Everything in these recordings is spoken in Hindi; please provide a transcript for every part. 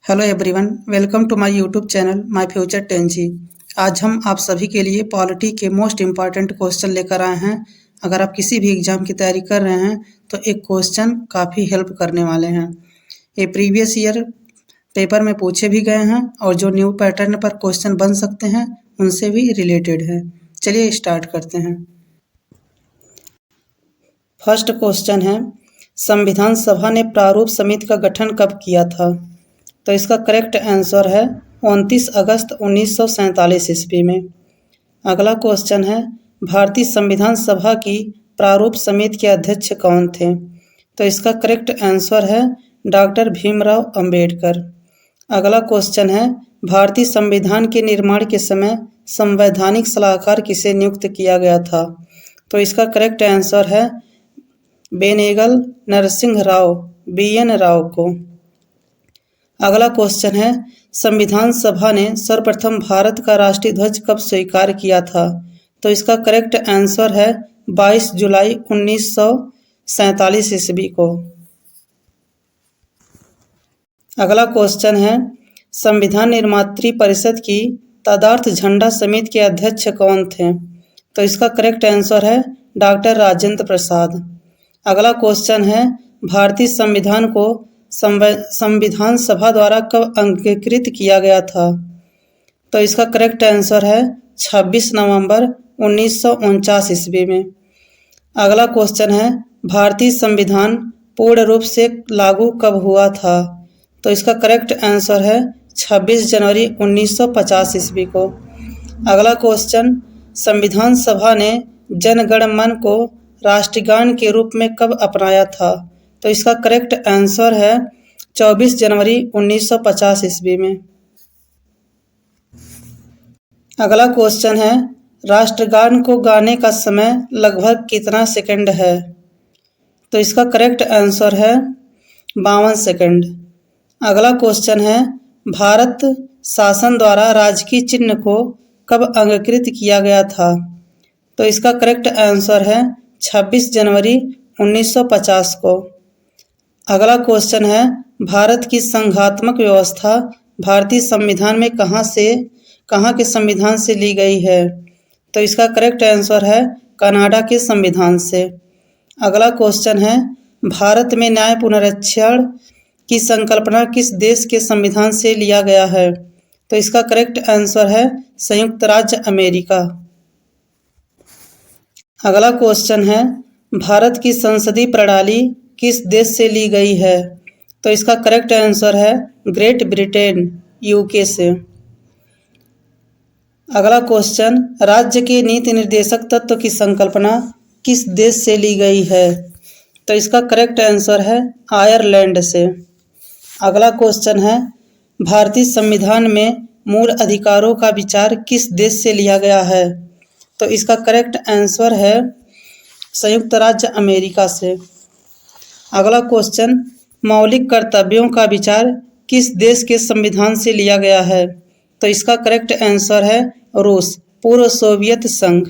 Hello everyone, welcome to my YouTube channel my future 10G। आज हम आप सभी के लिए पॉलिटी के मोस्ट इम्पॉर्टेंट क्वेश्चन लेकर आए हैं। अगर आप किसी भी एग्ज़ाम की तैयारी कर रहे हैं तो एक क्वेश्चन काफ़ी हेल्प करने वाले हैं। ये प्रीवियस ईयर पेपर में पूछे भी गए हैं और जो न्यू पैटर्न पर क्वेश्चन बन सकते हैं उनसे भी रिलेटेड है। चलिए स्टार्ट करते हैं। फर्स्ट क्वेश्चन है, संविधान सभा ने प्रारूप समिति का गठन कब किया था? तो इसका करेक्ट आंसर है 29 अगस्त 1947 ईस्वी में। अगला क्वेश्चन है, भारतीय संविधान सभा की प्रारूप समिति के अध्यक्ष कौन थे? तो इसका करेक्ट आंसर है डॉक्टर भीमराव अंबेडकर। अगला क्वेश्चन है, भारतीय संविधान के निर्माण के समय संवैधानिक सलाहकार किसे नियुक्त किया गया था? तो इसका करेक्ट आंसर है बेनेगल नरसिंह राव BN राव को। अगला क्वेश्चन है, संविधान सभा ने सर्वप्रथम भारत का राष्ट्रीय ध्वज कब स्वीकार किया था? तो इसका करेक्ट आंसर है 22 जुलाई 1947 ईस्वी को। अगला क्वेश्चन है, संविधान निर्मात्री परिषद की तदार्थ झंडा समिति के अध्यक्ष कौन थे? तो इसका करेक्ट आंसर है डॉक्टर राजेंद्र प्रसाद। अगला क्वेश्चन है, भारतीय संविधान को संविधान सभा द्वारा कब अंगीकृत किया गया था? तो इसका करेक्ट आंसर है 26 नवंबर 1949 ईस्वी में। अगला क्वेश्चन है, भारतीय संविधान पूर्ण रूप से लागू कब हुआ था? तो इसका करेक्ट आंसर है 26 जनवरी 1950 ईस्वी को। अगला क्वेश्चन, संविधान सभा ने जन गण मन को राष्ट्रगान के रूप में कब अपनाया था? तो इसका करेक्ट आंसर है 24 जनवरी 1950 ईस्वी में। अगला क्वेश्चन है, राष्ट्रगान को गाने का समय लगभग कितना सेकंड है? तो इसका करेक्ट आंसर है 52 सेकंड। अगला क्वेश्चन है, भारत शासन द्वारा राजकीय चिन्ह को कब अंगीकृत किया गया था? तो इसका करेक्ट आंसर है 26 जनवरी 1950 को। अगला क्वेश्चन है, भारत की संघात्मक व्यवस्था भारतीय संविधान में कहाँ के संविधान से ली गई है? तो इसका करेक्ट आंसर है कनाडा के संविधान से। अगला क्वेश्चन है, भारत में न्याय पुनरीक्षण की संकल्पना किस देश के संविधान से लिया गया है? तो इसका करेक्ट आंसर है संयुक्त राज्य अमेरिका। अगला क्वेश्चन है, भारत की संसदीय प्रणाली किस देश से ली गई है? तो इसका करेक्ट आंसर है ग्रेट ब्रिटेन UK से। अगला क्वेश्चन, राज्य के नीति निर्देशक तत्व की संकल्पना किस देश से ली गई है? तो इसका करेक्ट आंसर है आयरलैंड से। अगला क्वेश्चन है, भारतीय संविधान में मूल अधिकारों का विचार किस देश से लिया गया है? तो इसका करेक्ट आंसर है संयुक्त राज्य अमेरिका से। अगला क्वेश्चन, मौलिक कर्तव्यों का विचार किस देश के संविधान से लिया गया है? तो इसका करेक्ट आंसर है रूस, पूर्व सोवियत संघ।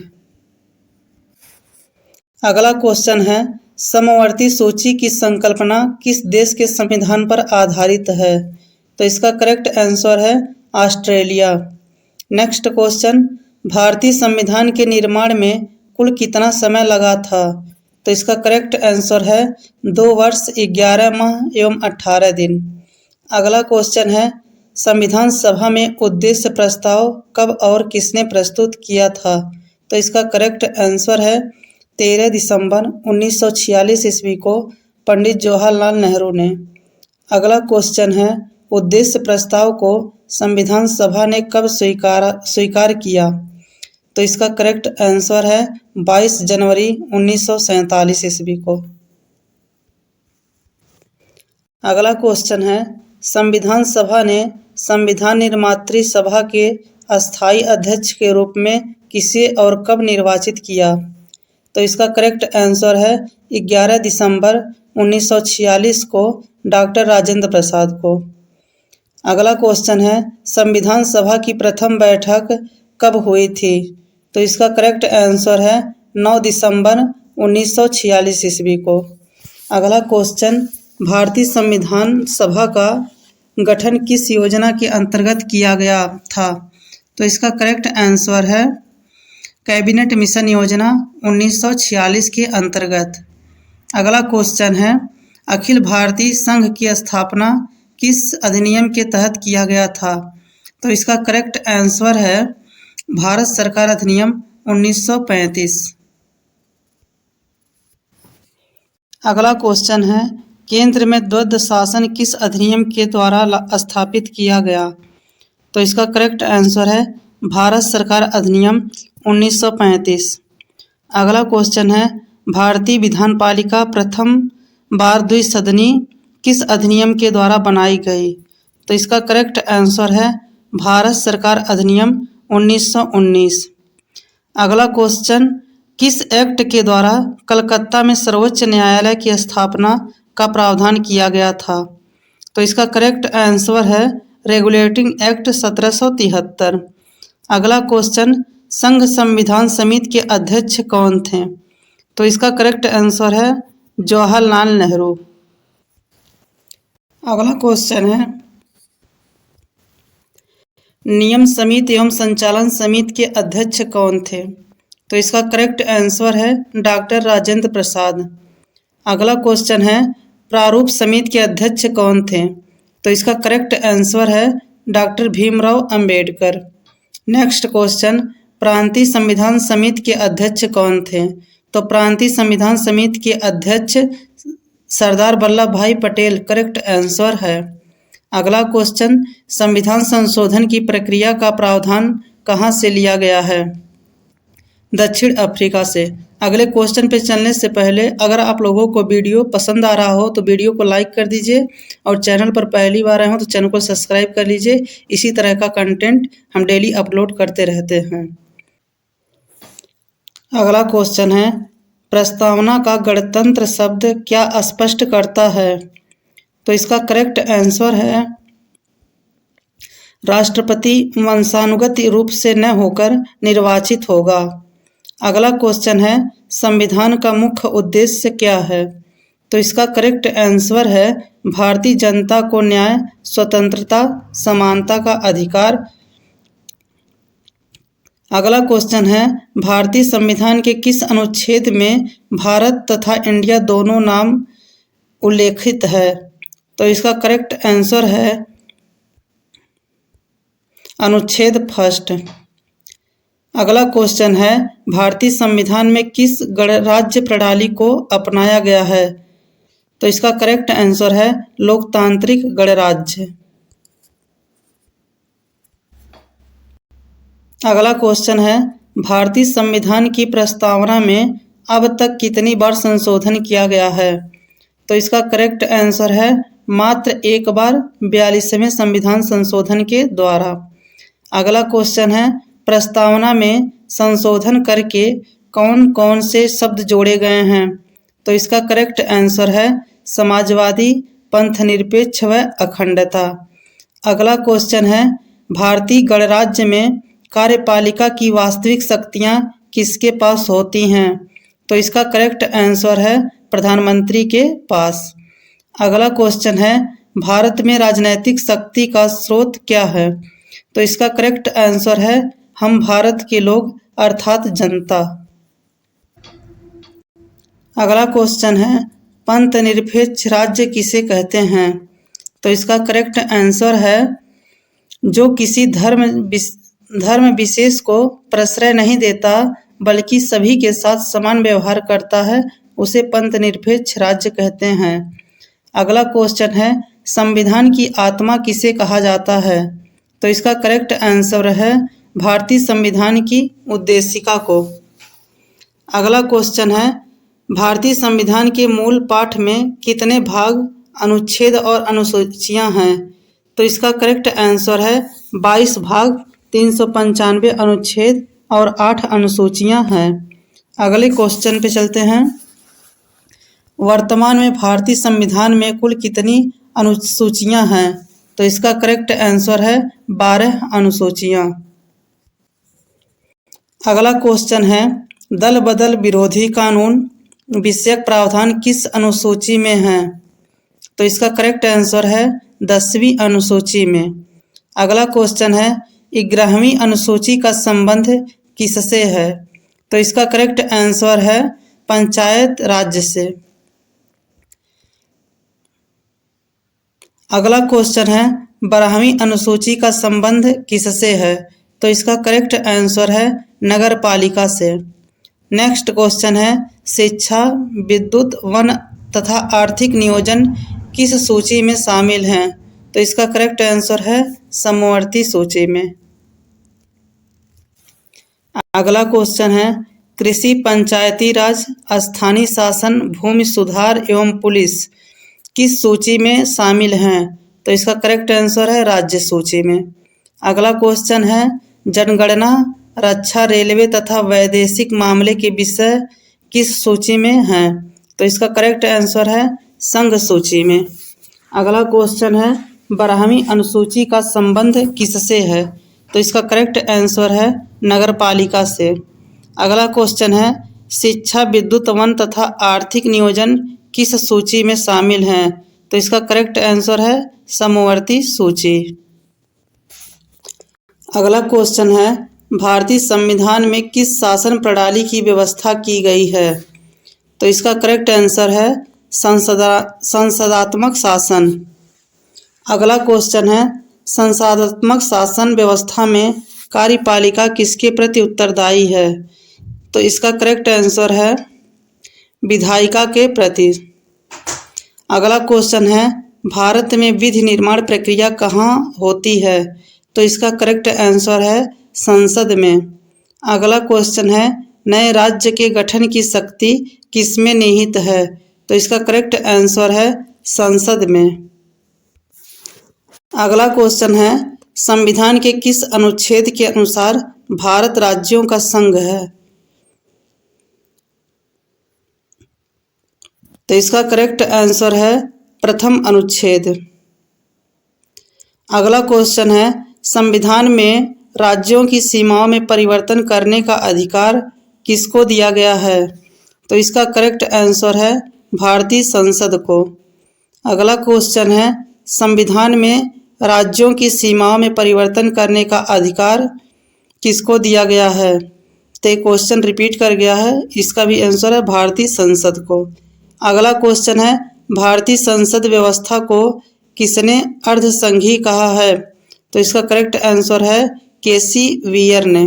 अगला क्वेश्चन है, समवर्ती सूची की संकल्पना किस देश के संविधान पर आधारित है? तो इसका करेक्ट आंसर है ऑस्ट्रेलिया। नेक्स्ट क्वेश्चन, भारतीय संविधान के निर्माण में कुल कितना समय लगा था? तो इसका करेक्ट आंसर है 2 वर्ष 11 माह एवं 18 दिन। अगला क्वेश्चन है, संविधान सभा में उद्देश्य प्रस्ताव कब और किसने प्रस्तुत किया था? तो इसका करेक्ट आंसर है 13 दिसंबर 1946 ईस्वी को पंडित जवाहरलाल नेहरू ने। अगला क्वेश्चन है, उद्देश्य प्रस्ताव को संविधान सभा ने कब स्वीकार किया? तो इसका करेक्ट आंसर है 22 जनवरी 1947 ईस्वी को। अगला क्वेश्चन है, संविधान सभा ने संविधान निर्मात्री सभा के अस्थायी अध्यक्ष के रूप में किसे और कब निर्वाचित किया? तो इसका करेक्ट आंसर है 11 दिसंबर 1946 को डॉक्टर राजेंद्र प्रसाद को। अगला क्वेश्चन है, संविधान सभा की प्रथम बैठक कब हुई थी? तो इसका करेक्ट आंसर है 9 दिसंबर 1946 ईस्वी को। अगला क्वेश्चन, भारतीय संविधान सभा का गठन किस योजना के अंतर्गत किया गया था? तो इसका करेक्ट आंसर है कैबिनेट मिशन योजना 1946 के अंतर्गत। अगला क्वेश्चन है अखिल भारतीय संघ की स्थापना किस अधिनियम के तहत किया गया था? तो इसका करेक्ट आंसर है भारत सरकार अधिनियम 1935। अगला क्वेश्चन है केंद्र में द्वैध शासन किस अधिनियम के द्वारा स्थापित किया गया? तो इसका करेक्ट आंसर है भारत सरकार अधिनियम 1935। अगला क्वेश्चन है भारतीय विधानपालिका प्रथम बार द्विसदनी किस अधिनियम के द्वारा बनाई गई? तो इसका करेक्ट आंसर है भारत सरकार अधिनियम 1919। अगला क्वेश्चन किस एक्ट के द्वारा कलकत्ता में सर्वोच्च न्यायालय की स्थापना का प्रावधान किया गया था? तो इसका करेक्ट आंसर है रेगुलेटिंग एक्ट 1773। अगला क्वेश्चन संघ संविधान समिति के अध्यक्ष कौन थे? तो इसका करेक्ट आंसर है जवाहरलाल नेहरू। अगला क्वेश्चन है नियम समिति एवं संचालन समिति के अध्यक्ष कौन थे? तो इसका करेक्ट आंसर है डॉक्टर राजेंद्र प्रसाद। अगला क्वेश्चन है प्रारूप समिति के अध्यक्ष कौन थे? तो इसका करेक्ट आंसर है doctor Bhimrao Ambedkar. Next question प्रांतीय संविधान समिति के अध्यक्ष कौन थे? तो प्रांतीय संविधान समिति के अध्यक्ष सरदार वल्लभ भाई पटेल करेक्ट आंसर है। अगला क्वेश्चन संविधान संशोधन की प्रक्रिया का प्रावधान कहाँ से लिया गया है? दक्षिण अफ्रीका से। अगले क्वेश्चन पे चलने से पहले अगर आप लोगों को वीडियो पसंद आ रहा हो तो वीडियो को लाइक कर दीजिए और चैनल पर पहली बार आए हो तो चैनल को सब्सक्राइब कर लीजिए। इसी तरह का कंटेंट हम डेली अपलोड करते रहते हैं। अगला क्वेश्चन है प्रस्तावना का गणतंत्र शब्द क्या स्पष्ट करता है? तो इसका करेक्ट आंसर है राष्ट्रपति वंशानुगत रूप से न होकर निर्वाचित होगा। अगला क्वेश्चन है संविधान का मुख्य उद्देश्य क्या है? तो इसका करेक्ट आंसर है भारतीय जनता को न्याय, स्वतंत्रता, समानता का अधिकार। अगला क्वेश्चन है भारतीय संविधान के किस अनुच्छेद में भारत तथा इंडिया दोनों नाम उल्लेखित है? तो इसका करेक्ट आंसर है अनुच्छेद 1। अगला क्वेश्चन है भारतीय संविधान में किस गणराज्य प्रणाली को अपनाया गया है? तो इसका करेक्ट आंसर है लोकतांत्रिक गणराज्य। अगला क्वेश्चन है भारतीय संविधान की प्रस्तावना में अब तक कितनी बार संशोधन किया गया है? तो इसका करेक्ट आंसर है मात्र एक बार 42वें संविधान संशोधन के द्वारा। अगला क्वेश्चन है प्रस्तावना में संशोधन करके कौन कौन से शब्द जोड़े गए हैं? तो इसका करेक्ट आंसर है समाजवादी, पंथनिरपेक्ष व अखंडता। अगला क्वेश्चन है भारतीय गणराज्य में कार्यपालिका की वास्तविक शक्तियां किसके पास होती हैं? तो इसका करेक्ट आंसर है प्रधानमंत्री के पास। अगला क्वेश्चन है भारत में राजनैतिक शक्ति का स्रोत क्या है? तो इसका करेक्ट आंसर है हम भारत के लोग अर्थात जनता। अगला क्वेश्चन है पंथ निरपेक्ष राज्य किसे कहते हैं? तो इसका करेक्ट आंसर है जो किसी धर्म विशेष को प्रश्रय नहीं देता बल्कि सभी के साथ समान व्यवहार करता है उसे पंथ निरपेक्ष राज्य कहते हैं। अगला क्वेश्चन है संविधान की आत्मा किसे कहा जाता है? तो इसका करेक्ट आंसर है भारतीय संविधान की उद्देशिका को। अगला क्वेश्चन है भारतीय संविधान के मूल पाठ में कितने भाग, अनुच्छेद और अनुसूचियां हैं? तो इसका करेक्ट आंसर है 22 भाग, 395 अनुच्छेद और 8 अनुसूचियां हैं। अगले क्वेश्चन पे चलते हैं वर्तमान में भारतीय संविधान में कुल कितनी अनुसूचियां हैं? तो इसका करेक्ट आंसर है 12 अनुसूचियां। अगला क्वेश्चन है दल बदल विरोधी कानून विषयक प्रावधान किस अनुसूची में है? तो इसका करेक्ट आंसर है 10वीं अनुसूची में। अगला क्वेश्चन है 11वीं अनुसूची का संबंध किससे है? तो इसका करेक्ट आंसर है पंचायत राज्य से। अगला क्वेश्चन है 12वीं अनुसूची का संबंध किससे है? तो इसका करेक्ट आंसर है नगर पालिका से। नेक्स्ट क्वेश्चन है शिक्षा, विद्युत, वन तथा आर्थिक नियोजन किस सूची में शामिल हैं? तो इसका करेक्ट आंसर है समवर्ती सूची में। अगला क्वेश्चन है कृषि, पंचायती राज, स्थानीय शासन, भूमि सुधार एवं पुलिस किस सूची में शामिल हैं? तो इसका करेक्ट आंसर है राज्य सूची में। अगला क्वेश्चन है जनगणना, रक्षा, रेलवे तथा वैदेशिक मामले के विषय किस सूची में हैं? तो इसका करेक्ट आंसर है संघ सूची में। अगला क्वेश्चन है 12वीं अनुसूची का संबंध किससे है? तो इसका करेक्ट आंसर है नगर पालिका से। अगला क्वेश्चन है शिक्षा, विद्युत, वन तथा आर्थिक नियोजन किस सूची में शामिल हैं? तो इसका करेक्ट आंसर है समवर्ती सूची। अगला क्वेश्चन है भारतीय संविधान में किस शासन प्रणाली की व्यवस्था की गई है? तो इसका करेक्ट आंसर है संसदात्मक शासन। अगला क्वेश्चन है संसदात्मक शासन व्यवस्था में कार्यपालिका किसके प्रति उत्तरदायी है? तो इसका करेक्ट आंसर है विधायिका के प्रति। अगला क्वेश्चन है भारत में विधि निर्माण प्रक्रिया कहाँ होती है? तो इसका करेक्ट आंसर है संसद में। अगला क्वेश्चन है नए राज्य के गठन की शक्ति किसमें निहित है? तो इसका करेक्ट आंसर है संसद में। अगला क्वेश्चन है संविधान के किस अनुच्छेद के अनुसार भारत राज्यों का संघ है? तो इसका करेक्ट आंसर है प्रथम अनुच्छेद। अगला क्वेश्चन है संविधान में राज्यों की सीमाओं में परिवर्तन करने का अधिकार किसको दिया गया है? तो इसका करेक्ट आंसर है भारतीय संसद को। अगला क्वेश्चन है संविधान में राज्यों की सीमाओं में परिवर्तन करने का अधिकार किसको दिया गया है? तो क्वेश्चन रिपीट कर गया है, इसका भी आंसर है भारतीय संसद को। अगला क्वेश्चन है भारतीय संसद व्यवस्था को किसने अर्धसंघीय कहा है? तो इसका करेक्ट आंसर है केसी वीयर ने।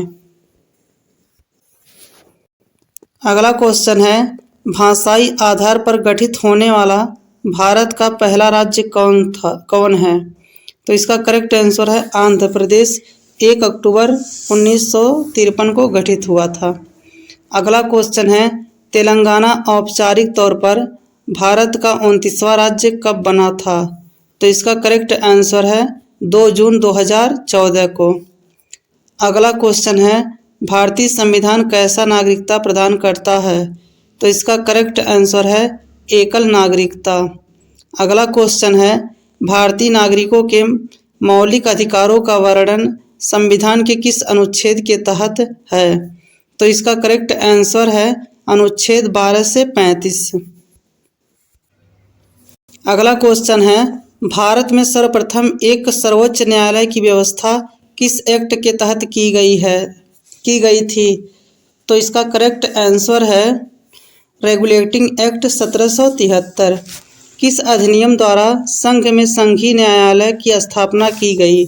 अगला क्वेश्चन है भाषाई आधार पर गठित होने वाला भारत का पहला राज्य कौन है? तो इसका करेक्ट आंसर है आंध्र प्रदेश। 1 अक्टूबर 1953 को गठित हुआ था। अगला क्वेश्चन है तेलंगाना औपचारिक तौर पर भारत का 29वां राज्य कब बना था? तो इसका करेक्ट आंसर है 2 जून 2014 को। अगला क्वेश्चन है भारतीय संविधान कैसा नागरिकता प्रदान करता है? तो इसका करेक्ट आंसर है एकल नागरिकता। अगला क्वेश्चन है भारतीय नागरिकों के मौलिक अधिकारों का वर्णन संविधान के किस अनुच्छेद के तहत है? तो इसका करेक्ट आंसर है अनुच्छेद 12 से 35। अगला क्वेश्चन है भारत में सर्वप्रथम एक सर्वोच्च न्यायालय की व्यवस्था किस एक्ट के तहत की गई थी? तो इसका करेक्ट आंसर है रेगुलेटिंग एक्ट 1773। किस अधिनियम द्वारा संघ में संघीय न्यायालय की स्थापना की गई?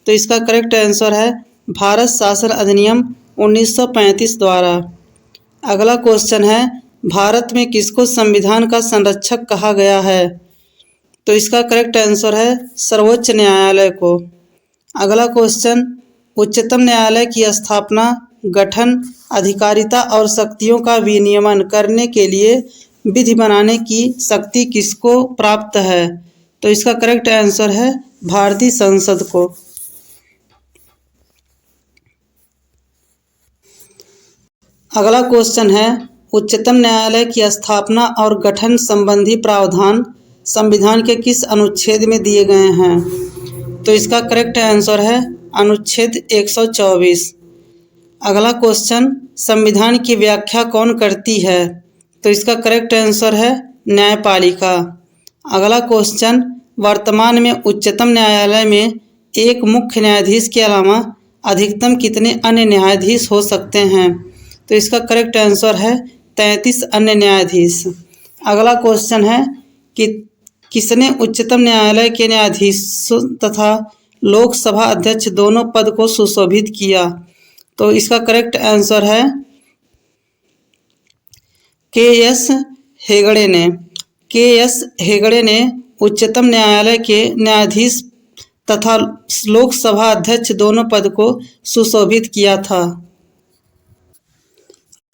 तो इसका करेक्ट आंसर है भारत शासन अधिनियम 1935 द्वारा। अगला क्वेश्चन है भारत में किसको संविधान का संरक्षक कहा गया है? तो इसका करेक्ट आंसर है सर्वोच्च न्यायालय को। अगला क्वेश्चन उच्चतम न्यायालय की स्थापना, गठन, अधिकारिता और शक्तियों का विनियमन करने के लिए विधि बनाने की शक्ति किसको प्राप्त है? तो इसका करेक्ट आंसर है भारतीय संसद को। अगला क्वेश्चन है उच्चतम न्यायालय की स्थापना और गठन संबंधी प्रावधान संविधान के किस अनुच्छेद में दिए गए हैं? तो इसका करेक्ट आंसर है अनुच्छेद 124। अगला क्वेश्चन संविधान की व्याख्या कौन करती है? तो इसका करेक्ट आंसर है न्यायपालिका। अगला क्वेश्चन वर्तमान में उच्चतम न्यायालय में एक मुख्य न्यायाधीश के अलावा अधिकतम कितने अन्य न्यायाधीश हो सकते हैं? तो इसका करेक्ट आंसर है 33 अन्य न्यायाधीश। अगला क्वेश्चन है कि किसने उच्चतम न्यायालय के न्यायाधीशों तथा लोकसभा अध्यक्ष दोनों पद को सुशोभित किया? तो इसका करेक्ट आंसर है के.एस. हेगड़े ने। के.एस. हेगड़े ने उच्चतम न्यायालय के न्यायाधीश तथा लोकसभा अध्यक्ष दोनों पद को सुशोभित किया था।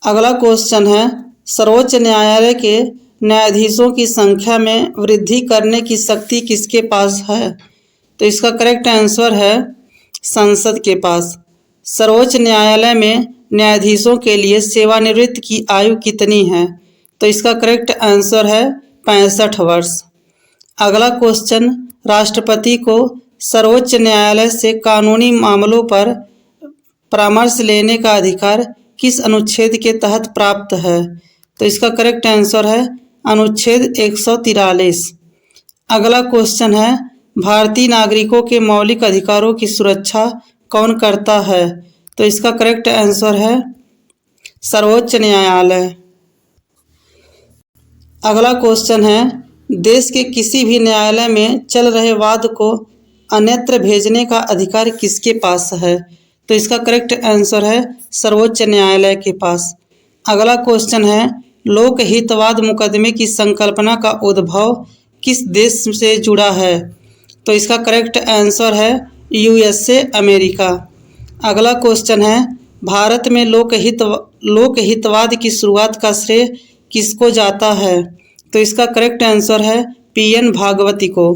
अगला क्वेश्चन है सर्वोच्च न्यायालय के न्यायाधीशों की संख्या में वृद्धि करने की शक्ति किसके पास है? तो इसका करेक्ट आंसर है संसद के पास। सर्वोच्च न्यायालय में न्यायाधीशों के लिए सेवानिवृत्ति की आयु कितनी है? तो इसका करेक्ट आंसर है 65 वर्ष। अगला क्वेश्चन राष्ट्रपति को सर्वोच्च न्यायालय से कानूनी मामलों पर परामर्श लेने का अधिकार किस अनुच्छेद के तहत प्राप्त है? तो इसका करेक्ट आंसर है अनुच्छेद 143। अगला क्वेश्चन है भारतीय नागरिकों के मौलिक अधिकारों की सुरक्षा कौन करता है? तो इसका करेक्ट आंसर है सर्वोच्च न्यायालय। अगला क्वेश्चन है देश के किसी भी न्यायालय में चल रहे वाद को अन्यत्र भेजने का अधिकार किसके पास है? तो इसका करेक्ट आंसर है सर्वोच्च न्यायालय के पास। अगला क्वेश्चन है लोकहितवाद मुकदमे की संकल्पना का उद्भव किस देश से जुड़ा है? तो इसका करेक्ट आंसर है यूएसए अमेरिका। अगला क्वेश्चन है भारत में लोकहितवाद की शुरुआत का श्रेय किसको जाता है? तो इसका करेक्ट आंसर है पी.एन. भागवती को।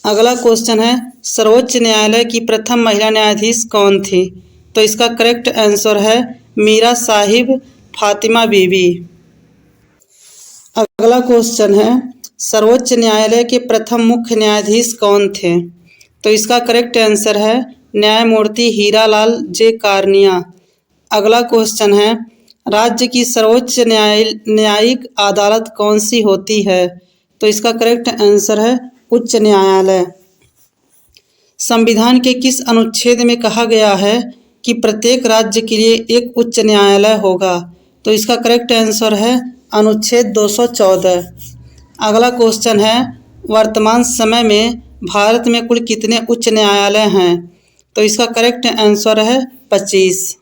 अगला क्वेश्चन है सर्वोच्च न्यायालय की प्रथम महिला न्यायाधीश कौन थी? तो इसका करेक्ट आंसर है मीरा साहिब फातिमा बीवी। अगला क्वेश्चन है सर्वोच्च न्यायालय के प्रथम मुख्य न्यायाधीश कौन थे? तो इसका करेक्ट आंसर है न्यायमूर्ति हीरालाल जे कार्निया। अगला क्वेश्चन है राज्य की सर्वोच्च न्यायिक अदालत कौन सी होती है? तो इसका करेक्ट आंसर है उच्च न्यायालय। संविधान के किस अनुच्छेद में कहा गया है कि प्रत्येक राज्य के लिए एक उच्च न्यायालय होगा? तो इसका करेक्ट आंसर है अनुच्छेद 214। अगला क्वेश्चन है वर्तमान समय में भारत में कुल कितने उच्च न्यायालय हैं? तो इसका करेक्ट आंसर है 25।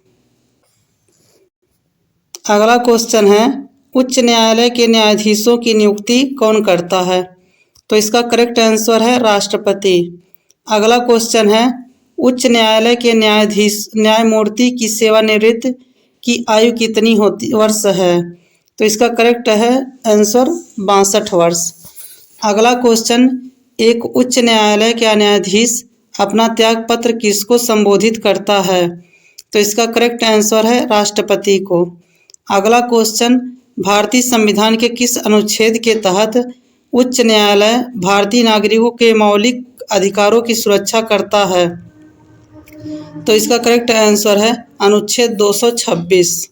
अगला क्वेश्चन है उच्च न्यायालय के न्यायाधीशों की नियुक्ति कौन करता है? तो इसका करेक्ट आंसर है राष्ट्रपति। अगला क्वेश्चन है उच्च न्यायालय के न्यायमूर्ति की सेवानिवृत्ति की आयु कितनी वर्ष है? तो इसका करेक्ट है आंसर 62 वर्ष। अगला क्वेश्चन एक उच्च न्यायालय का न्यायाधीश अपना त्यागपत्र किसको संबोधित करता है? तो इसका करेक्ट आंसर है राष्ट्रपति को। अगला क्वेश्चन भारतीय संविधान के किस अनुच्छेद के तहत उच्च न्यायालय भारतीय नागरिकों के मौलिक अधिकारों की सुरक्षा करता है? तो इसका करेक्ट आंसर है अनुच्छेद 226।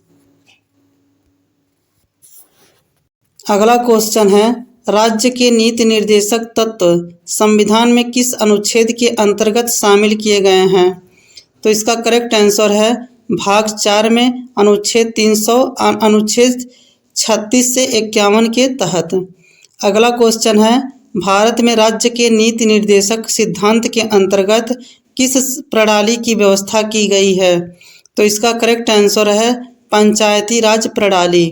अगला क्वेश्चन है राज्य के नीति निर्देशक तत्व संविधान में किस अनुच्छेद के अंतर्गत शामिल किए गए हैं? तो इसका करेक्ट आंसर है भाग 4 में अनुच्छेद 36 से 51 के तहत। अगला क्वेश्चन है भारत में राज्य के नीति निर्देशक सिद्धांत के अंतर्गत किस प्रणाली की व्यवस्था की गई है? तो इसका करेक्ट आंसर है पंचायती राज प्रणाली।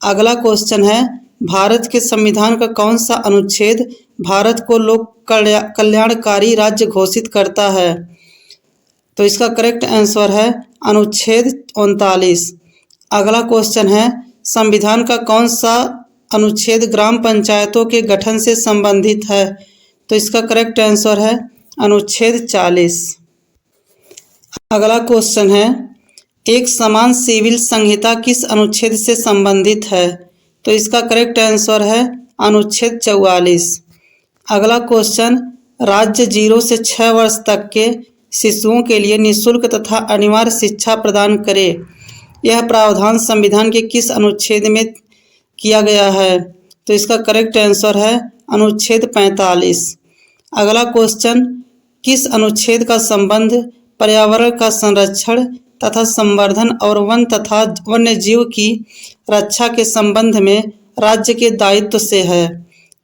अगला क्वेश्चन है भारत के संविधान का कौन सा अनुच्छेद भारत को लोक कल्याणकारी राज्य घोषित करता है? तो इसका करेक्ट आंसर है अनुच्छेद 39। अगला क्वेश्चन है संविधान का कौन सा अनुच्छेद ग्राम पंचायतों के गठन से संबंधित है? तो इसका करेक्ट आंसर है अनुच्छेद 40। अगला क्वेश्चन है एक समान सिविल संहिता किस अनुच्छेद से संबंधित है? तो इसका करेक्ट आंसर है अनुच्छेद 44। अगला क्वेश्चन राज्य 0 से 6 वर्ष तक के शिशुओं के लिए निःशुल्क तथा अनिवार्य शिक्षा प्रदान करे, यह प्रावधान संविधान के किस अनुच्छेद में किया गया है? तो इसका करेक्ट आंसर है अनुच्छेद 45। अगला क्वेश्चन, किस अनुच्छेद का संबंध पर्यावरण का संरक्षण तथा संवर्धन और वन तथा वन्य जीव की रक्षा के संबंध में राज्य के दायित्व से है?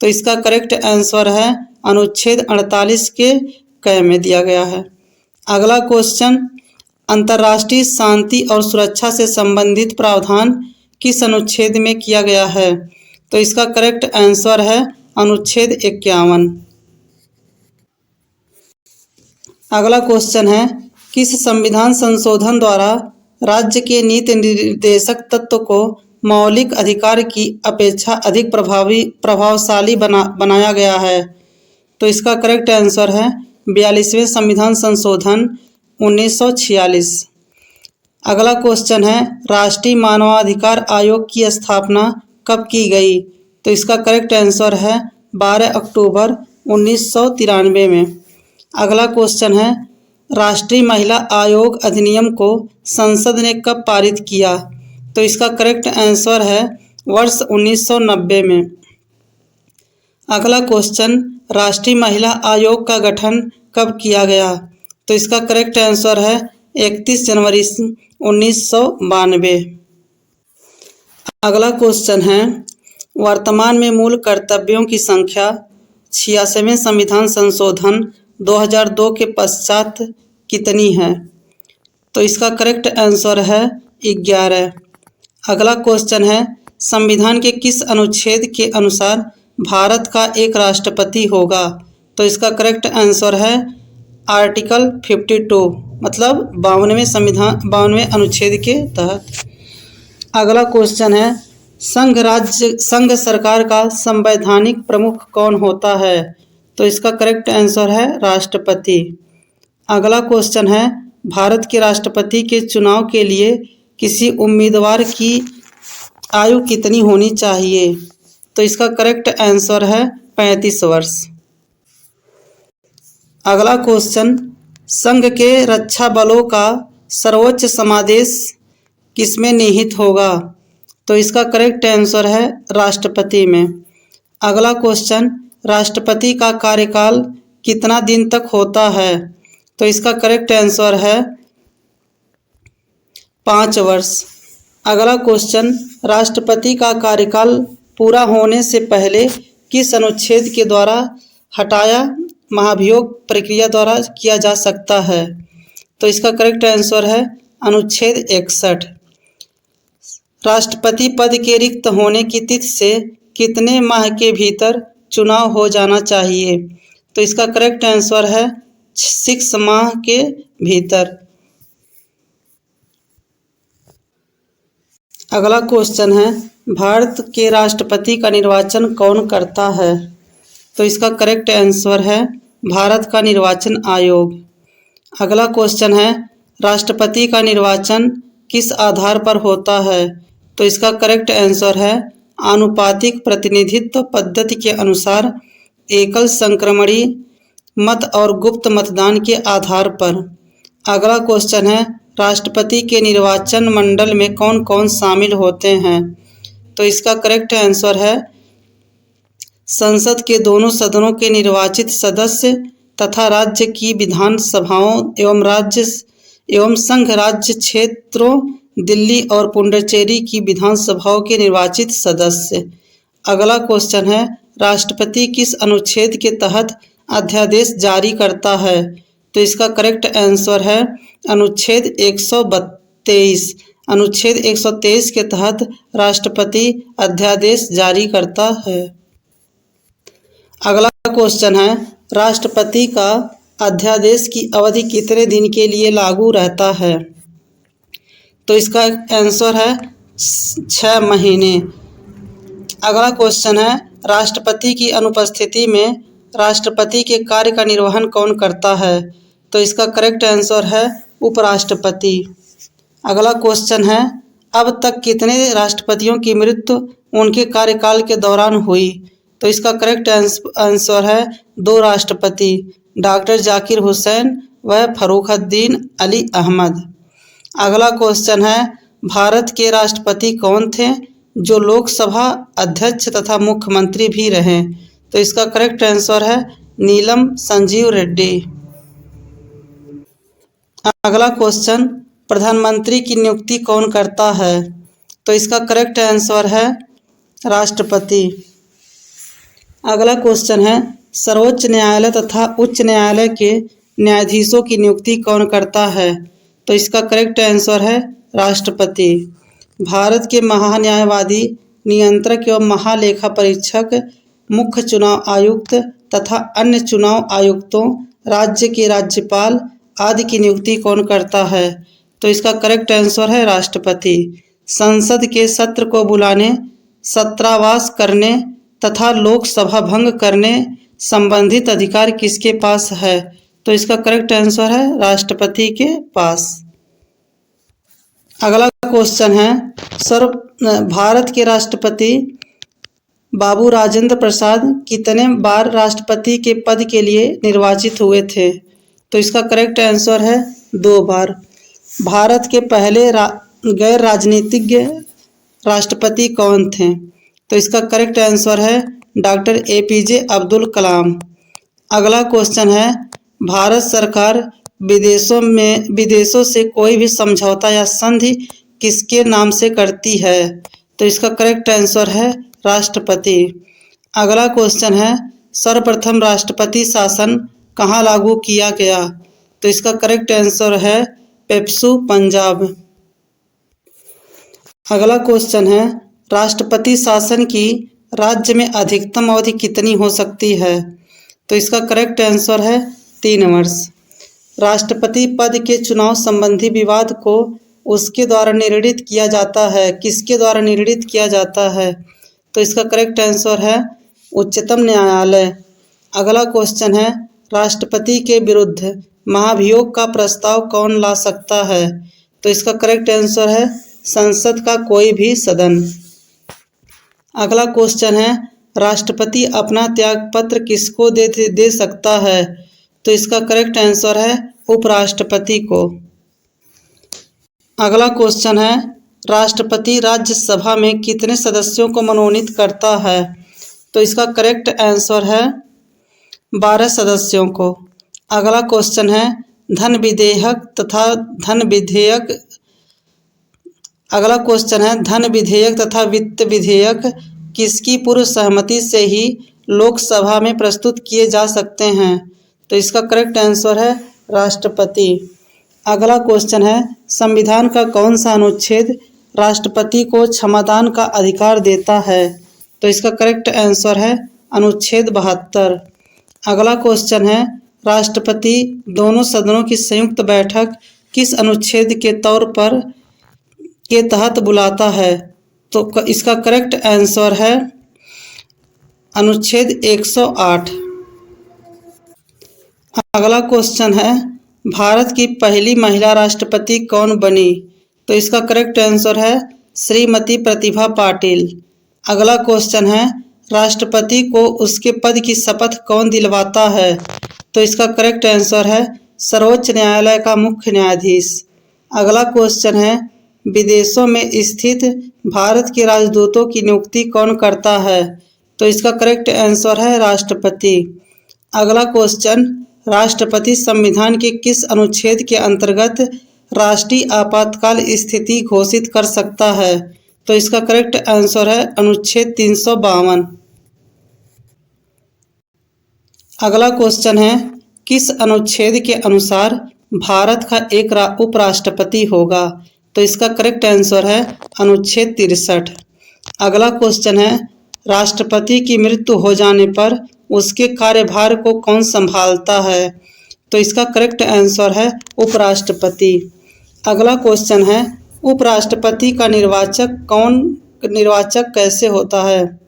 तो इसका करेक्ट आंसर है अनुच्छेद 48 के क में दिया गया है। अगला क्वेश्चन, अंतर्राष्ट्रीय शांति और सुरक्षा से संबंधित प्रावधान किस अनुच्छेद में किया गया है? तो इसका करेक्ट आंसर है अनुच्छेद 51। अगला क्वेश्चन है, किस संविधान संशोधन द्वारा राज्य के नीति निर्देशक तत्व को मौलिक अधिकार की अपेक्षा अधिक प्रभावशाली बनाया गया है? तो इसका करेक्ट आंसर है 42वें संविधान संशोधन 1946। अगला क्वेश्चन है, राष्ट्रीय मानवाधिकार आयोग की स्थापना कब की गई? तो इसका करेक्ट आंसर है 12 अक्टूबर 1993 में। अगला क्वेश्चन है, राष्ट्रीय महिला आयोग अधिनियम को संसद ने कब पारित किया? तो इसका करेक्ट आंसर है वर्ष 1990 में। अगला क्वेश्चन, राष्ट्रीय महिला आयोग का गठन कब किया गया? तो इसका करेक्ट आंसर है 31 जनवरी 1992। अगला क्वेश्चन है, वर्तमान में मूल कर्तव्यों की संख्या 86वें संविधान संशोधन 2002 के पश्चात कितनी है? तो इसका करेक्ट आंसर है 11। अगला क्वेश्चन है, संविधान के किस अनुच्छेद के अनुसार भारत का एक राष्ट्रपति होगा? तो इसका करेक्ट आंसर है आर्टिकल 52, मतलब 52वें अनुच्छेद के तहत। अगला क्वेश्चन है, संघ सरकार का संवैधानिक प्रमुख कौन होता है? तो इसका करेक्ट आंसर है राष्ट्रपति। अगला क्वेश्चन है, भारत के राष्ट्रपति के चुनाव के लिए किसी उम्मीदवार की आयु कितनी होनी चाहिए? तो इसका करेक्ट आंसर है 35 वर्ष। अगला क्वेश्चन, संघ के रक्षा बलों का सर्वोच्च समादेश किसमें निहित होगा? तो इसका करेक्ट आंसर है राष्ट्रपति में। अगला क्वेश्चन, राष्ट्रपति का कार्यकाल कितना दिन तक होता है? तो इसका करेक्ट आंसर है 5 वर्ष। अगला क्वेश्चन, राष्ट्रपति का कार्यकाल पूरा होने से पहले किस अनुच्छेद के द्वारा हटाया महाभियोग प्रक्रिया द्वारा किया जा सकता है? तो इसका करेक्ट आंसर है अनुच्छेद 61। राष्ट्रपति पद के रिक्त होने की तिथि से कितने माह के भीतर चुनाव हो जाना चाहिए? तो इसका करेक्ट आंसर है 6 माह के भीतर। अगला क्वेश्चन है, भारत के राष्ट्रपति का निर्वाचन कौन करता है? तो इसका करेक्ट आंसर है भारत का निर्वाचन आयोग। अगला क्वेश्चन है, राष्ट्रपति का निर्वाचन किस आधार पर होता है? तो इसका करेक्ट आंसर है आनुपातिक प्रतिनिधित्व पद्धति के अनुसार एकल संक्रमणीय मत और गुप्त मतदान के आधार पर। अगला क्वेश्चन है, राष्ट्रपति के निर्वाचन मंडल में कौन कौन शामिल होते हैं? तो इसका करेक्ट आंसर है संसद के दोनों सदनों के निर्वाचित सदस्य तथा राज्य की विधान सभाओं एवं संघ राज्य क्षेत्रों दिल्ली और पुडुचेरी की विधानसभाओं के निर्वाचित सदस्य। अगला क्वेश्चन है, राष्ट्रपति किस अनुच्छेद के तहत अध्यादेश जारी करता है? तो इसका करेक्ट आंसर है अनुच्छेद 123। अनुच्छेद 123 के तहत राष्ट्रपति अध्यादेश जारी करता है। अगला क्वेश्चन है, राष्ट्रपति का अध्यादेश की अवधि कितने दिन के लिए लागू रहता है? तो इसका आंसर है 6 महीने। अगला क्वेश्चन है, राष्ट्रपति की अनुपस्थिति में राष्ट्रपति के कार्य का निर्वहन कौन करता है? तो इसका करेक्ट आंसर है उपराष्ट्रपति। अगला क्वेश्चन है, अब तक कितने राष्ट्रपतियों की मृत्यु उनके कार्यकाल के दौरान हुई? तो इसका करेक्ट आंसर है 2 राष्ट्रपति, डॉक्टर जाकिर हुसैन व फर्रुखुद्दीन अली अहमद। अगला क्वेश्चन है, भारत के राष्ट्रपति कौन थे जो लोकसभा अध्यक्ष तथा मुख्यमंत्री भी रहे? तो इसका करेक्ट आंसर है नीलम संजीव रेड्डी। अगला क्वेश्चन, प्रधानमंत्री की नियुक्ति कौन करता है? तो इसका करेक्ट आंसर है राष्ट्रपति। अगला क्वेश्चन है, सर्वोच्च न्यायालय तथा उच्च न्यायालय के न्यायाधीशों की नियुक्ति कौन करता है? तो इसका करेक्ट आंसर है राष्ट्रपति। भारत के महान्यायवादी, नियंत्रक एवं महालेखा परीक्षक, मुख्य चुनाव आयुक्त तथा अन्य चुनाव आयुक्तों, राज्य के राज्यपाल आदि की नियुक्ति कौन करता है? तो इसका करेक्ट आंसर है राष्ट्रपति। संसद के सत्र को बुलाने, सत्रावास करने तथा लोकसभा भंग करने संबंधित अधिकार किसके पास है? तो इसका करेक्ट आंसर है राष्ट्रपति के पास। अगला क्वेश्चन है, भारत के राष्ट्रपति बाबू राजेंद्र प्रसाद कितने बार राष्ट्रपति के पद के लिए निर्वाचित हुए थे? तो इसका करेक्ट आंसर है 2 बार। भारत के पहले गैर राजनीतिक राष्ट्रपति कौन थे? तो इसका करेक्ट आंसर है डॉक्टर APJ अब्दुल कलाम। अगला क्वेश्चन है, भारत सरकार विदेशों से कोई भी समझौता या संधि किसके नाम से करती है? तो इसका करेक्ट आंसर है राष्ट्रपति। अगला क्वेश्चन है, सर्वप्रथम राष्ट्रपति शासन कहाँ लागू किया गया? तो इसका करेक्ट आंसर है पेप्सू, पंजाब। अगला क्वेश्चन है, राष्ट्रपति शासन की राज्य में अधिकतम अवधि कितनी हो सकती है? तो इसका करेक्ट आंसर है 3 वर्ष। राष्ट्रपति पद के चुनाव संबंधी विवाद को उसके द्वारा निर्णित किया जाता है, किसके द्वारा निर्णित किया जाता है? तो इसका करेक्ट आंसर है उच्चतम न्यायालय। अगला क्वेश्चन है, राष्ट्रपति के विरुद्ध महाभियोग का प्रस्ताव कौन ला सकता है? तो इसका करेक्ट आंसर है संसद का कोई भी सदन। अगला क्वेश्चन है, राष्ट्रपति अपना त्यागपत्र किसको दे सकता है? तो इसका करेक्ट आंसर है उपराष्ट्रपति को। अगला क्वेश्चन है, राष्ट्रपति राज्यसभा में कितने सदस्यों को मनोनीत करता है? तो इसका करेक्ट आंसर है 12 सदस्यों को। अगला क्वेश्चन है, धन विधेयक तथा वित्त विधेयक किसकी पूर्व सहमति से ही लोकसभा में प्रस्तुत किए जा सकते हैं? तो इसका करेक्ट आंसर है राष्ट्रपति। अगला क्वेश्चन है, संविधान का कौन सा अनुच्छेद राष्ट्रपति को क्षमादान का अधिकार देता है? तो इसका करेक्ट आंसर है अनुच्छेद 72। अगला क्वेश्चन है, राष्ट्रपति दोनों सदनों की संयुक्त बैठक किस अनुच्छेद के तहत बुलाता है? तो इसका करेक्ट आंसर है अनुच्छेद 108। अगला क्वेश्चन है, भारत की पहली महिला राष्ट्रपति कौन बनी? तो इसका करेक्ट आंसर है श्रीमती प्रतिभा पाटिल। अगला क्वेश्चन है, राष्ट्रपति को उसके पद की शपथ कौन दिलवाता है? तो इसका करेक्ट आंसर है सर्वोच्च न्यायालय का मुख्य न्यायाधीश। अगला क्वेश्चन है, विदेशों में स्थित भारत के राजदूतों की नियुक्ति कौन करता है? तो इसका करेक्ट आंसर है राष्ट्रपति। अगला क्वेश्चन, राष्ट्रपति संविधान के किस अनुच्छेद के अंतर्गत राष्ट्रीय आपातकाल स्थिति घोषित कर सकता है? तो इसका करेक्ट आंसर है अनुच्छेद 352। अगला क्वेश्चन है, किस अनुच्छेद के अनुसार भारत का एक उपराष्ट्रपति होगा? तो इसका करेक्ट आंसर है अनुच्छेद 63। अगला क्वेश्चन है, राष्ट्रपति की मृत्यु हो जाने पर उसके कार्यभार को कौन संभालता है? तो इसका करेक्ट आंसर है उपराष्ट्रपति। अगला क्वेश्चन है, उपराष्ट्रपति का निर्वाचक कैसे होता है?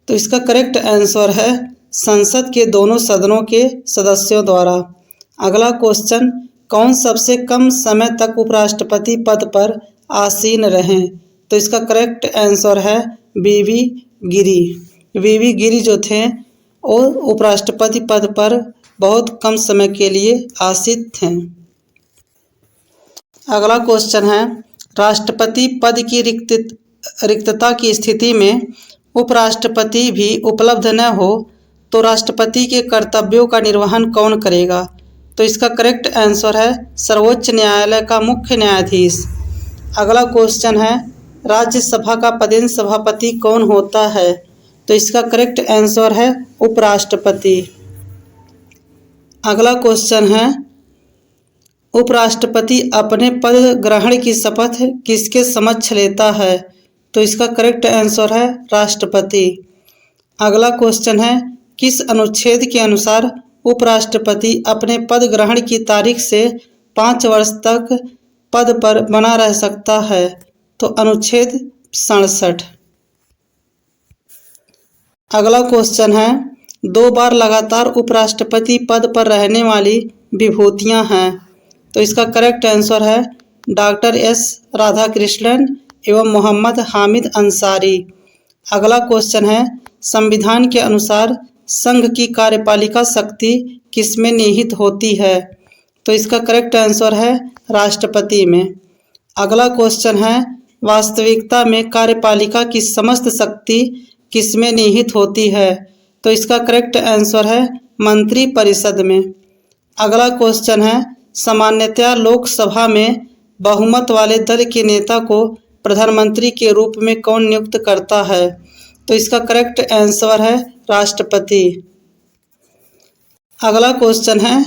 तो इसका करेक्ट आंसर है संसद के दोनों सदनों के सदस्यों द्वारा। अगला क्वेश्चन, कौन सबसे कम समय तक उपराष्ट्रपति पद पर आसीन रहे? तो इसका करेक्ट आंसर है वीवी गिरी। वीवी गिरी जो थे वो उपराष्ट्रपति पद पर बहुत कम समय के लिए आसीन थे। अगला क्वेश्चन है, राष्ट्रपति पद की रिक्तता की स्थिति में उपराष्ट्रपति भी उपलब्ध न हो तो राष्ट्रपति के कर्तव्यों का निर्वहन कौन करेगा? तो इसका करेक्ट आंसर है सर्वोच्च न्यायालय का मुख्य न्यायाधीश। अगला क्वेश्चन है राज्यसभा का पदेन सभापति कौन होता है? तो इसका करेक्ट आंसर है उपराष्ट्रपति। अगला क्वेश्चन है उपराष्ट्रपति अपने पद ग्रहण की शपथ किसके समक्ष लेता है? तो इसका करेक्ट आंसर है राष्ट्रपति। अगला क्वेश्चन है किस अनुच्छेद के अनुसार उपराष्ट्रपति अपने पद ग्रहण की तारीख से 5 वर्ष तक पद पर बना रह सकता है? तो अनुच्छेद 67। अगला क्वेश्चन है 2 बार लगातार उपराष्ट्रपति पद पर रहने वाली विभूतियां हैं। तो इसका करेक्ट आंसर है डॉक्टर एस राधाकृष्णन एवं मोहम्मद हामिद अंसारी। अगला क्वेश्चन है संविधान के अनुसार संघ की कार्यपालिका शक्ति किसमें निहित होती है? तो इसका करेक्ट आंसर है राष्ट्रपति में। अगला क्वेश्चन है वास्तविकता में कार्यपालिका की समस्त शक्ति किसमें निहित होती है? तो इसका करेक्ट आंसर है मंत्रिपरिषद में। अगला क्वेश्चन है सामान्यतया लोकसभा में बहुमत वाले दल के नेता को प्रधानमंत्री के रूप में कौन नियुक्त करता है? तो इसका करेक्ट आंसर है राष्ट्रपति। अगला क्वेश्चन है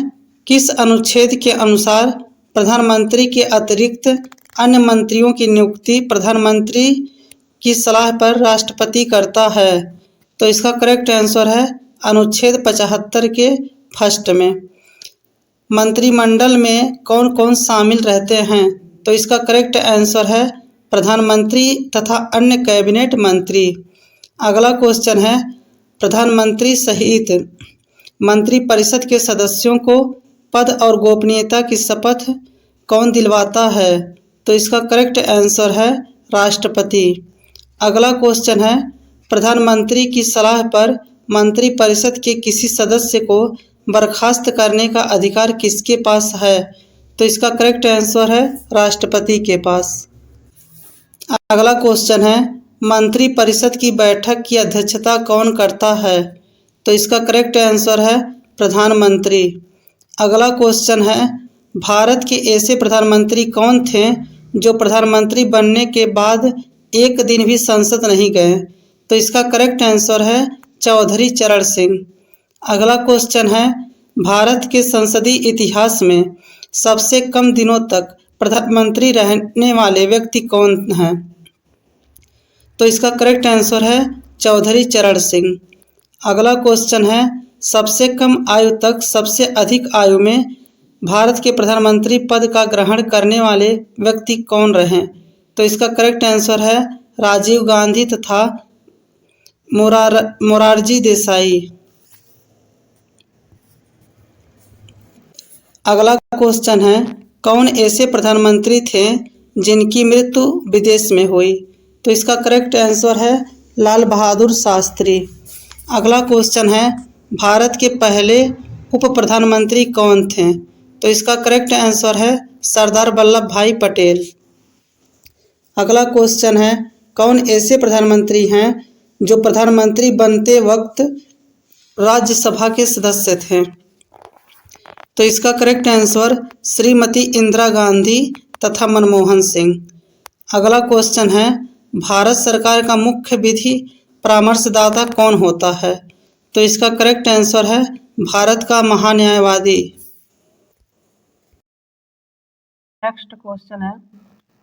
किस अनुच्छेद के अनुसार प्रधानमंत्री के अतिरिक्त अन्य मंत्रियों की नियुक्ति प्रधानमंत्री की सलाह पर राष्ट्रपति करता है? तो इसका करेक्ट आंसर है अनुच्छेद 75 के फर्स्ट में। मंत्रिमंडल में कौन कौन शामिल रहते हैं? तो इसका करेक्ट आंसर है प्रधानमंत्री तथा अन्य कैबिनेट मंत्री। अगला क्वेश्चन है प्रधानमंत्री सहित मंत्रिपरिषद के सदस्यों को पद और गोपनीयता की शपथ कौन दिलवाता है? तो इसका करेक्ट आंसर है राष्ट्रपति। अगला क्वेश्चन है प्रधानमंत्री की सलाह पर मंत्रिपरिषद के किसी सदस्य को बर्खास्त करने का अधिकार किसके पास है? तो इसका करेक्ट आंसर है राष्ट्रपति के पास। अगला क्वेश्चन है मंत्रिपरिषद की बैठक की अध्यक्षता कौन करता है? तो इसका करेक्ट आंसर है प्रधानमंत्री। अगला क्वेश्चन है भारत के ऐसे प्रधानमंत्री कौन थे जो प्रधानमंत्री बनने के बाद एक दिन भी संसद नहीं गए? तो इसका करेक्ट आंसर है चौधरी चरण सिंह। अगला क्वेश्चन है भारत के संसदीय इतिहास में सबसे कम दिनों तक प्रधानमंत्री रहने वाले व्यक्ति कौन हैं? तो इसका करेक्ट आंसर है चौधरी चरण सिंह। अगला क्वेश्चन है सबसे कम आयु तक सबसे अधिक आयु में भारत के प्रधानमंत्री पद का ग्रहण करने वाले व्यक्ति कौन रहे? तो इसका करेक्ट आंसर है राजीव गांधी तथा मोरारजी देसाई। अगला क्वेश्चन है कौन ऐसे प्रधानमंत्री थे जिनकी मृत्यु विदेश में हुई? तो इसका करेक्ट आंसर है लाल बहादुर शास्त्री। अगला क्वेश्चन है भारत के पहले उप प्रधानमंत्री कौन थे? तो इसका करेक्ट आंसर है सरदार वल्लभ भाई पटेल। अगला क्वेश्चन है कौन ऐसे प्रधानमंत्री हैं जो प्रधानमंत्री बनते वक्त राज्यसभा के सदस्य थे? तो इसका करेक्ट आंसर श्रीमती इंदिरा गांधी तथा मनमोहन सिंह। अगला क्वेश्चन है भारत सरकार का मुख्य विधि परामर्शदाता कौन होता है? तो इसका करेक्ट आंसर है भारत का महान्यायवादी। नेक्स्ट क्वेश्चन है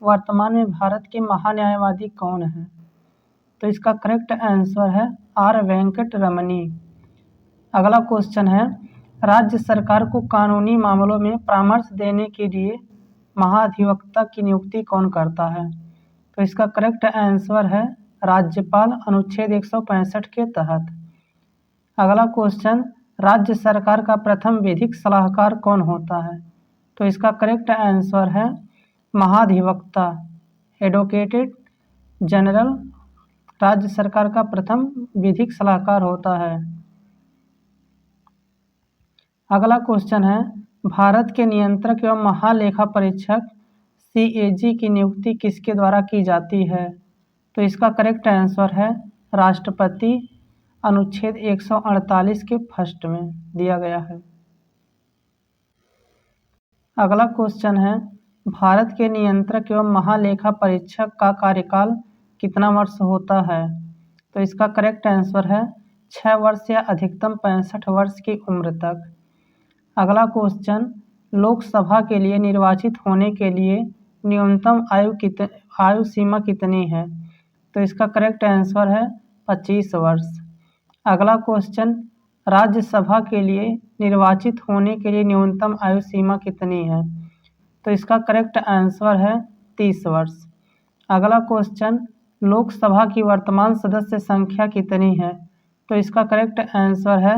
वर्तमान में भारत के महान्यायवादी कौन है? तो इसका करेक्ट आंसर है आर वेंकट रमनी। अगला क्वेश्चन है राज्य सरकार को कानूनी मामलों में परामर्श देने के लिए महाधिवक्ता की नियुक्ति कौन करता है? तो इसका करेक्ट आंसर है राज्यपाल अनुच्छेद 165 के तहत। अगला क्वेश्चन राज्य सरकार का प्रथम विधिक सलाहकार कौन होता है? तो इसका करेक्ट आंसर है महाधिवक्ता एडवोकेट जनरल राज्य सरकार का प्रथम विधिक सलाहकार होता है। अगला क्वेश्चन है भारत के नियंत्रक एवं महालेखा परीक्षक CAG की नियुक्ति किसके द्वारा की जाती है? तो इसका करेक्ट आंसर है राष्ट्रपति अनुच्छेद 148 के फर्स्ट में दिया गया है। अगला क्वेश्चन है, भारत के नियंत्रक एवं महालेखा परीक्षक का कार्यकाल कितना वर्ष होता है? तो इसका करेक्ट आंसर है 6 वर्ष या अधिकतम 65 वर्ष की उम्र तक। अगला क्वेश्चन, लोकसभा के लिए निर्वाचित होने के लिए न्यूनतम आयु सीमा कितनी है? तो इसका करेक्ट आंसर है 25 वर्ष। अगला क्वेश्चन, राज्यसभा के लिए निर्वाचित होने के लिए न्यूनतम आयु सीमा कितनी है? तो इसका करेक्ट आंसर है 30 वर्ष। अगला क्वेश्चन, लोकसभा की वर्तमान सदस्य संख्या कितनी है? तो इसका करेक्ट आंसर है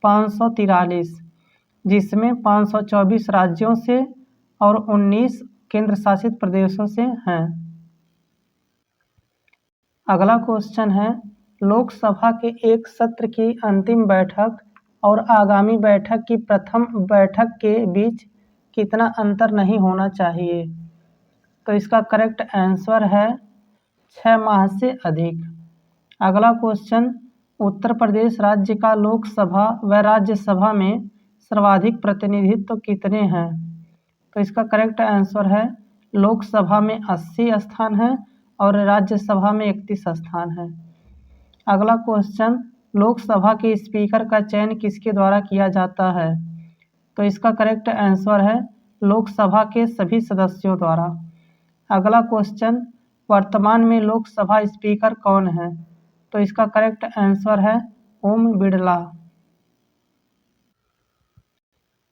543, जिसमें 524 राज्यों से और 19 केंद्र शासित प्रदेशों से हैं। अगला क्वेश्चन है, लोकसभा के एक सत्र की अंतिम बैठक और आगामी बैठक की प्रथम बैठक के बीच कितना अंतर नहीं होना चाहिए? तो इसका करेक्ट आंसर है 6 माह से अधिक। अगला क्वेश्चन, उत्तर प्रदेश राज्य का लोकसभा व राज्यसभा में सर्वाधिक प्रतिनिधित्व कितने हैं? तो इसका करेक्ट आंसर है लोकसभा में 80 स्थान है और राज्यसभा में 31 स्थान है। अगला क्वेश्चन, लोकसभा के स्पीकर का चयन किसके द्वारा किया जाता है? तो इसका करेक्ट आंसर है लोकसभा के सभी सदस्यों द्वारा। अगला क्वेश्चन, वर्तमान में लोकसभा स्पीकर कौन है? तो इसका करेक्ट आंसर है ओम बिड़ला।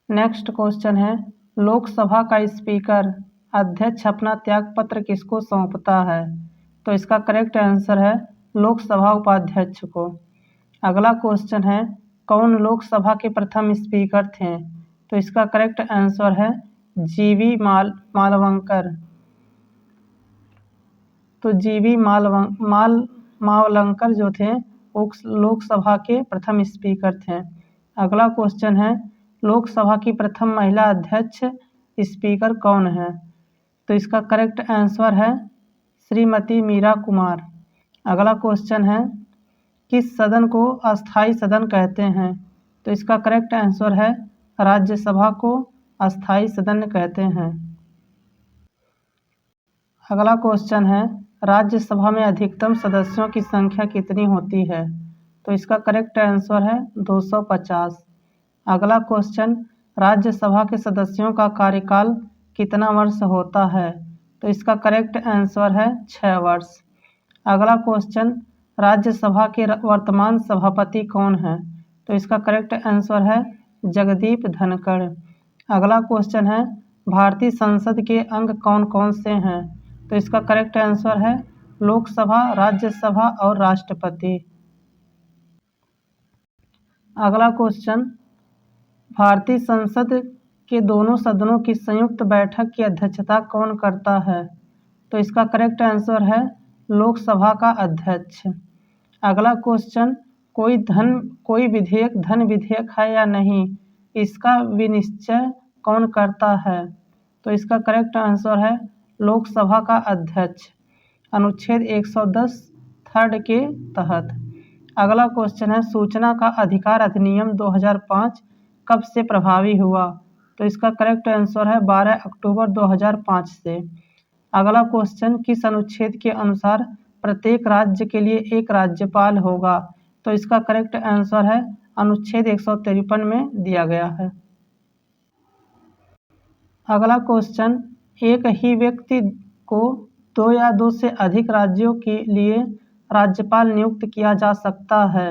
नेक्स्ट क्वेश्चन है, लोकसभा का स्पीकर अध्यक्ष अपना त्यागपत्र किसको सौंपता है? तो इसका करेक्ट आंसर है लोकसभा उपाध्यक्ष को। अगला क्वेश्चन है, कौन लोकसभा के प्रथम स्पीकर थे? तो इसका करेक्ट आंसर है जीवी मालवंकर। तो जीवी मावलंकर जो थे वो लोकसभा के प्रथम स्पीकर थे। अगला क्वेश्चन है, लोकसभा की प्रथम महिला अध्यक्ष स्पीकर कौन है? तो इसका करेक्ट आंसर है श्रीमती मीरा कुमार। अगला क्वेश्चन है, किस सदन को अस्थाई सदन कहते हैं? तो इसका करेक्ट आंसर है राज्यसभा को अस्थाई सदन कहते हैं। अगला क्वेश्चन है, राज्यसभा में अधिकतम सदस्यों की संख्या कितनी होती है? तो इसका करेक्ट आंसर है 250। अगला क्वेश्चन, राज्यसभा के सदस्यों का कार्यकाल कितना वर्ष होता है? तो इसका करेक्ट आंसर है 6 वर्ष। अगला क्वेश्चन, राज्यसभा के वर्तमान सभापति कौन है? तो इसका करेक्ट आंसर है जगदीप धनखड़। अगला क्वेश्चन है, भारतीय संसद के अंग कौन कौन से हैं? तो इसका करेक्ट आंसर है लोकसभा, राज्यसभा और राष्ट्रपति। अगला क्वेश्चन, भारतीय संसद के दोनों सदनों की संयुक्त बैठक की अध्यक्षता कौन करता है? तो इसका करेक्ट आंसर है लोकसभा का अध्यक्ष। अगला क्वेश्चन, कोई विधेयक धन विधेयक है या नहीं, इसका विनिश्चय कौन करता है? तो इसका करेक्ट आंसर है लोकसभा का अध्यक्ष, अनुच्छेद 110 थर्ड के तहत। अगला क्वेश्चन है, सूचना का अधिकार अधिनियम 2005 कब से प्रभावी हुआ? तो इसका करेक्ट आंसर है 12 अक्टूबर 2005 से। अगला क्वेश्चन, किस अनुच्छेद के अनुसार प्रत्येक राज्य के लिए एक राज्यपाल होगा? तो इसका करेक्ट आंसर है अनुच्छेद 153 में दिया गया है। अगला क्वेश्चन, एक ही व्यक्ति को 2 या 2 से अधिक राज्यों के लिए राज्यपाल नियुक्त किया जा सकता है?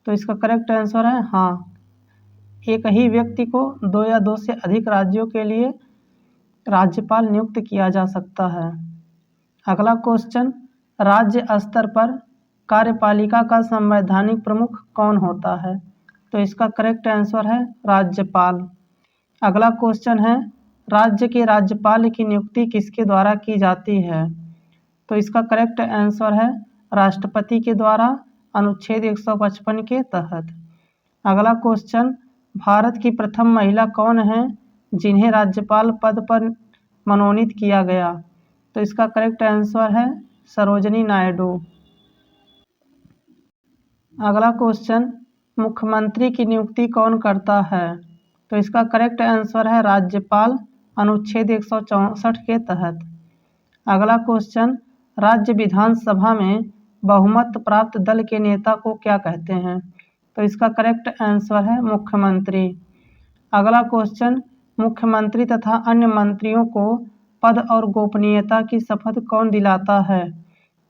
तो इसका करेक्ट आंसर है हाँ, एक ही व्यक्ति को 2 या 2 से अधिक राज्यों के लिए राज्यपाल नियुक्त किया जा सकता है। अगला क्वेश्चन, राज्य स्तर पर कार्यपालिका का संवैधानिक प्रमुख कौन होता है? तो इसका करेक्ट आंसर है राज्यपाल। अगला क्वेश्चन है, राज्य के राज्यपाल की नियुक्ति किसके द्वारा की जाती है? तो इसका करेक्ट आंसर है राष्ट्रपति के द्वारा, अनुच्छेद 155 के तहत। अगला क्वेश्चन, भारत की प्रथम महिला कौन है जिन्हें राज्यपाल पद पर मनोनीत किया गया? तो इसका करेक्ट आंसर है सरोजिनी नायडू। अगला क्वेश्चन, मुख्यमंत्री की नियुक्ति कौन करता है? तो इसका करेक्ट आंसर है राज्यपाल, अनुच्छेद 164 के तहत। अगला क्वेश्चन, राज्य विधानसभा में बहुमत प्राप्त दल के नेता को क्या कहते हैं? तो इसका करेक्ट आंसर है मुख्यमंत्री। अगला क्वेश्चन, मुख्यमंत्री तथा अन्य मंत्रियों को पद और गोपनीयता की शपथ कौन दिलाता है?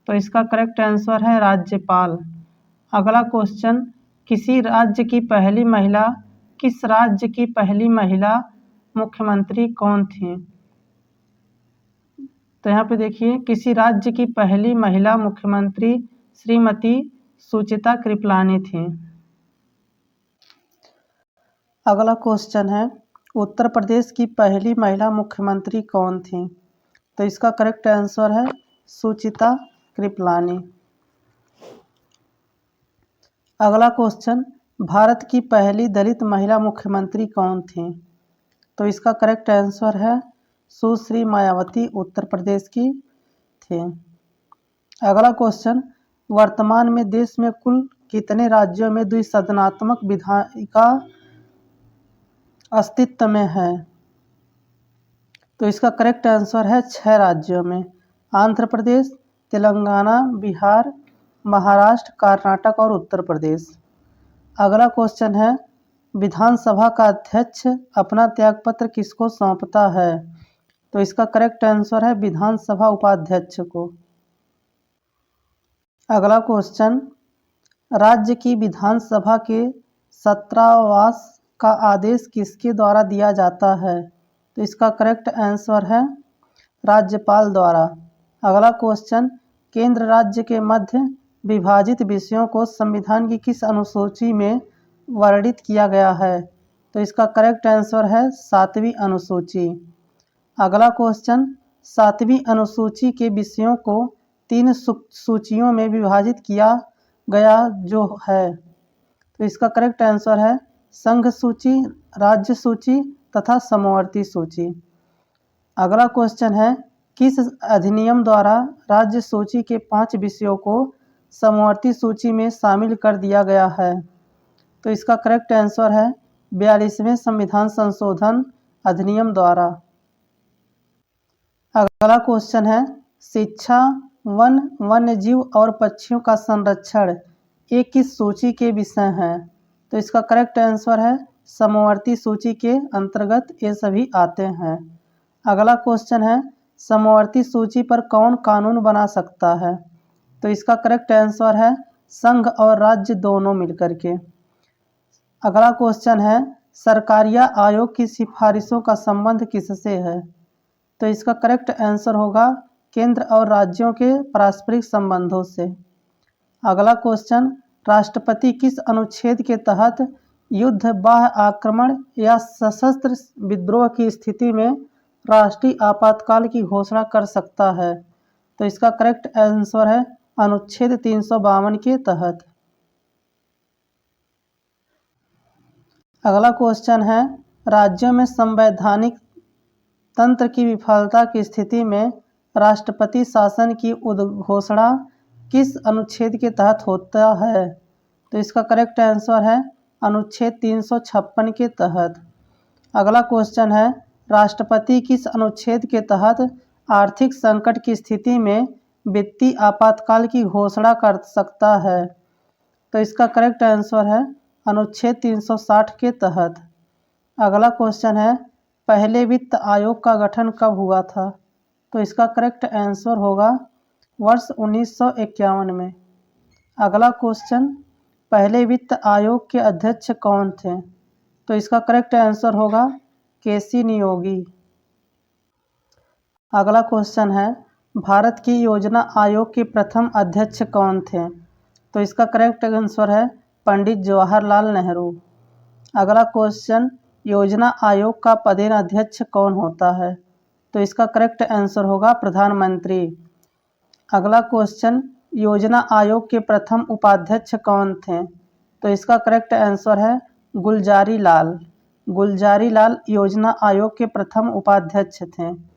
तो इसका करेक्ट आंसर है राज्यपाल। अगला क्वेश्चन, किस राज्य की पहली महिला मुख्यमंत्री कौन थी? तो यहाँ पे देखिए, किसी राज्य की पहली महिला मुख्यमंत्री श्रीमती सुचिता कृपलानी थी। अगला क्वेश्चन है, उत्तर प्रदेश की पहली महिला मुख्यमंत्री कौन थी? तो इसका करेक्ट आंसर है सुचिता कृपलानी। अगला क्वेश्चन, भारत की पहली दलित महिला मुख्यमंत्री कौन थी? तो इसका करेक्ट आंसर है सुश्री मायावती, उत्तर प्रदेश की थी। अगला क्वेश्चन, वर्तमान में देश में कुल कितने राज्यों में द्विसदनात्मक विधायिका अस्तित्व में है? तो इसका करेक्ट आंसर है 6 राज्यों में, आंध्र प्रदेश, तेलंगाना, बिहार, महाराष्ट्र, कर्नाटक और उत्तर प्रदेश। अगला क्वेश्चन है, विधानसभा का अध्यक्ष अपना त्यागपत्र किसको सौंपता है? तो इसका करेक्ट आंसर है विधानसभा उपाध्यक्ष को। अगला क्वेश्चन, राज्य की विधानसभा के छात्रावास का आदेश किसके द्वारा दिया जाता है? तो इसका करेक्ट आंसर है राज्यपाल द्वारा। अगला क्वेश्चन, केंद्र राज्य के मध्य विभाजित विषयों को संविधान की किस अनुसूची में वर्णित किया गया है? तो इसका करेक्ट आंसर है 7वीं अनुसूची। अगला क्वेश्चन, 7वीं अनुसूची के विषयों को 3 सूचियों में विभाजित किया गया जो है? तो इसका करेक्ट आंसर है संघ सूची, राज्य सूची तथा समवर्ती सूची। अगला क्वेश्चन है, किस अधिनियम द्वारा राज्य सूची के 5 विषयों को समवर्ती सूची में शामिल कर दिया गया है? तो इसका करेक्ट आंसर है 42वें संविधान संशोधन अधिनियम द्वारा। अगला क्वेश्चन है, शिक्षा, वन, वन्यजीव और पक्षियों का संरक्षण ये किस सूची के विषय हैं? तो इसका करेक्ट आंसर है समवर्ती सूची के अंतर्गत ये सभी आते हैं। अगला क्वेश्चन है, समवर्ती सूची पर कौन कानून बना सकता है? तो इसका करेक्ट आंसर है संघ और राज्य दोनों मिलकर के। अगला क्वेश्चन है, सरकारिया आयोग की सिफारिशों का संबंध किससे है? तो इसका करेक्ट आंसर होगा केंद्र और राज्यों के पारस्परिक संबंधों से। अगला क्वेश्चन, राष्ट्रपति किस अनुच्छेद के तहत युद्ध, बाह्य आक्रमण या सशस्त्र विद्रोह की स्थिति में राष्ट्रीय आपातकाल की घोषणा कर सकता है? तो इसका करेक्ट आंसर है अनुच्छेद 352 के तहत। अगला क्वेश्चन है, राज्यों में संवैधानिक तंत्र की विफलता की स्थिति में राष्ट्रपति शासन की उद्घोषणा किस अनुच्छेद के तहत होता है? तो इसका करेक्ट आंसर है अनुच्छेद 356 के तहत। अगला क्वेश्चन है, राष्ट्रपति किस अनुच्छेद के तहत आर्थिक संकट की स्थिति में वित्तीय आपातकाल की घोषणा कर सकता है? तो इसका करेक्ट आंसर है अनुच्छेद 360 के तहत। अगला क्वेश्चन है, पहले वित्त आयोग का गठन कब हुआ था? तो इसका करेक्ट आंसर होगा वर्ष 1951 में। अगला क्वेश्चन, पहले वित्त आयोग के अध्यक्ष कौन थे? तो इसका करेक्ट आंसर होगा केसी नियोगी। अगला क्वेश्चन है, भारत की योजना आयोग के प्रथम अध्यक्ष कौन थे? तो इसका करेक्ट आंसर है पंडित जवाहरलाल नेहरू। अगला क्वेश्चन, योजना आयोग का पदेन अध्यक्ष कौन होता है? तो इसका करेक्ट आंसर होगा प्रधानमंत्री। अगला क्वेश्चन, योजना आयोग के प्रथम उपाध्यक्ष कौन थे? तो इसका करेक्ट आंसर है गुलजारी लाल। गुलजारी लाल योजना आयोग के प्रथम उपाध्यक्ष थे।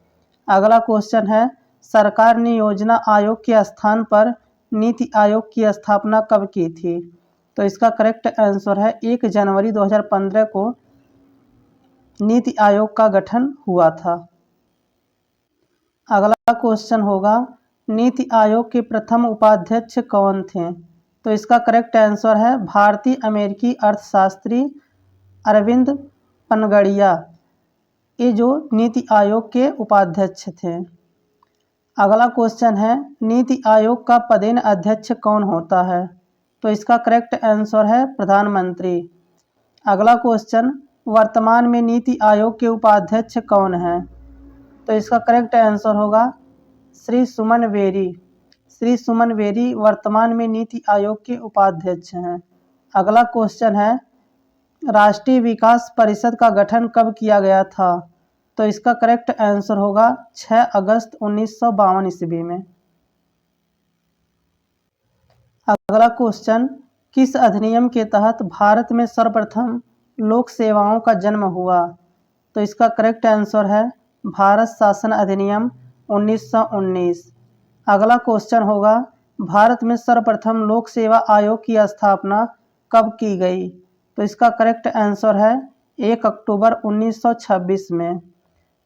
अगला क्वेश्चन है, सरकार ने योजना आयोग के स्थान पर नीति आयोग की स्थापना कब की थी? तो इसका करेक्ट आंसर है 1 जनवरी 2015 को नीति आयोग का गठन हुआ था। अगला क्वेश्चन होगा, नीति आयोग के प्रथम उपाध्यक्ष कौन थे? तो इसका करेक्ट आंसर है भारतीय अमेरिकी अर्थशास्त्री अरविंद पनगड़िया, ये जो नीति आयोग के उपाध्यक्ष थे। अगला क्वेश्चन है, नीति आयोग का पदेन अध्यक्ष कौन होता है? तो इसका करेक्ट आंसर है प्रधानमंत्री। अगला क्वेश्चन, वर्तमान में नीति आयोग के उपाध्यक्ष कौन हैं? तो इसका करेक्ट आंसर होगा श्री सुमन बेरी। श्री सुमन बेरी वर्तमान में नीति आयोग के उपाध्यक्ष हैं। अगला क्वेश्चन है, राष्ट्रीय विकास परिषद का गठन कब किया गया था? तो इसका करेक्ट आंसर होगा 6 अगस्त 1952 ईस्वी में। अगला क्वेश्चन, किस अधिनियम के तहत भारत में सर्वप्रथम लोक सेवाओं का जन्म हुआ? तो इसका करेक्ट आंसर है भारत शासन अधिनियम 1919। अगला क्वेश्चन होगा, भारत में सर्वप्रथम लोक सेवा आयोग की स्थापना कब की गई? तो इसका करेक्ट आंसर है 1 अक्टूबर 1926 में।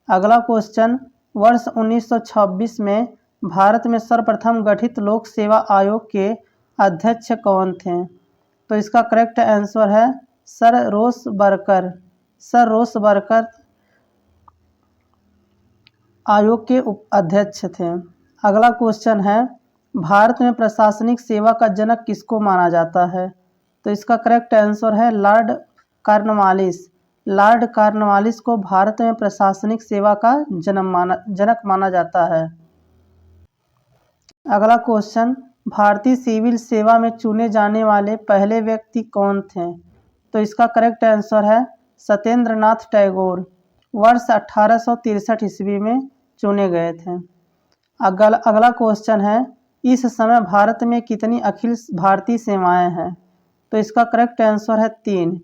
अगला क्वेश्चन, वर्ष 1926 में भारत में सर्वप्रथम गठित लोक सेवा आयोग के अध्यक्ष कौन थे? तो इसका करेक्ट आंसर है सर रोस बर्कर। सर रोस बर्कर आयोग के अध्यक्ष थे। अगला क्वेश्चन है, भारत में प्रशासनिक सेवा का जनक किसको माना जाता है? तो इसका करेक्ट आंसर है लॉर्ड कॉर्नवालिस। लॉर्ड कॉर्नवालिस को भारत में प्रशासनिक सेवा का जनक माना जाता है। अगला क्वेश्चन, भारतीय सिविल सेवा में चुने जाने वाले पहले व्यक्ति कौन थे? तो इसका करेक्ट आंसर है सत्येंद्र नाथ टैगोर। वर्ष 1863 ईस्वी में चुने गए थे। अगला क्वेश्चन है, इस समय भारत में कितनी अखिल भारतीय सेवाएं हैं? तो इसका करेक्ट आंसर है 3।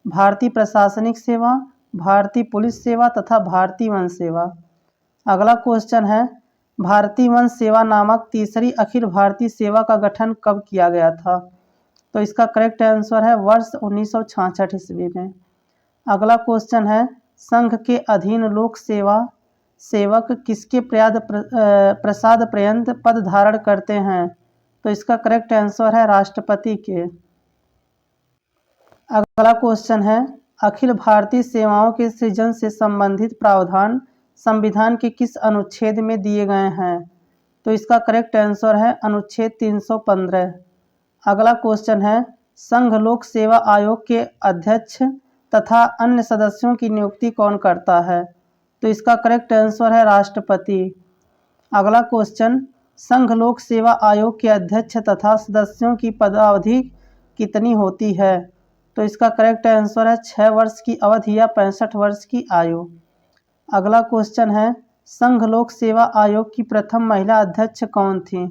भारतीय प्रशासनिक सेवा, भारतीय पुलिस सेवा तथा भारतीय वन सेवा। अगला क्वेश्चन है, भारतीय वन सेवा नामक तीसरी अखिल भारतीय सेवा का गठन कब किया गया था? तो इसका करेक्ट आंसर है वर्ष 1966 ईस्वी में। अगला क्वेश्चन है, संघ के अधीन लोक सेवा सेवक किसके प्रसाद पर्यंत पद धारण करते हैं? तो इसका करेक्ट आंसर है राष्ट्रपति के। अगला क्वेश्चन है, अखिल भारतीय सेवाओं के सृजन से संबंधित प्रावधान संविधान के किस अनुच्छेद में दिए गए हैं? तो इसका करेक्ट आंसर है अनुच्छेद 315। अगला क्वेश्चन है, संघ लोक सेवा आयोग के अध्यक्ष तथा अन्य सदस्यों की नियुक्ति कौन करता है? तो इसका करेक्ट आंसर है राष्ट्रपति। अगला क्वेश्चन, संघ लोक सेवा आयोग के अध्यक्ष तथा सदस्यों की पदावधि कितनी होती है? तो इसका करेक्ट आंसर है 6 वर्ष की अवधि या 65 वर्ष की आयु। अगला क्वेश्चन है, संघ लोक सेवा आयोग की प्रथम महिला अध्यक्ष कौन थी?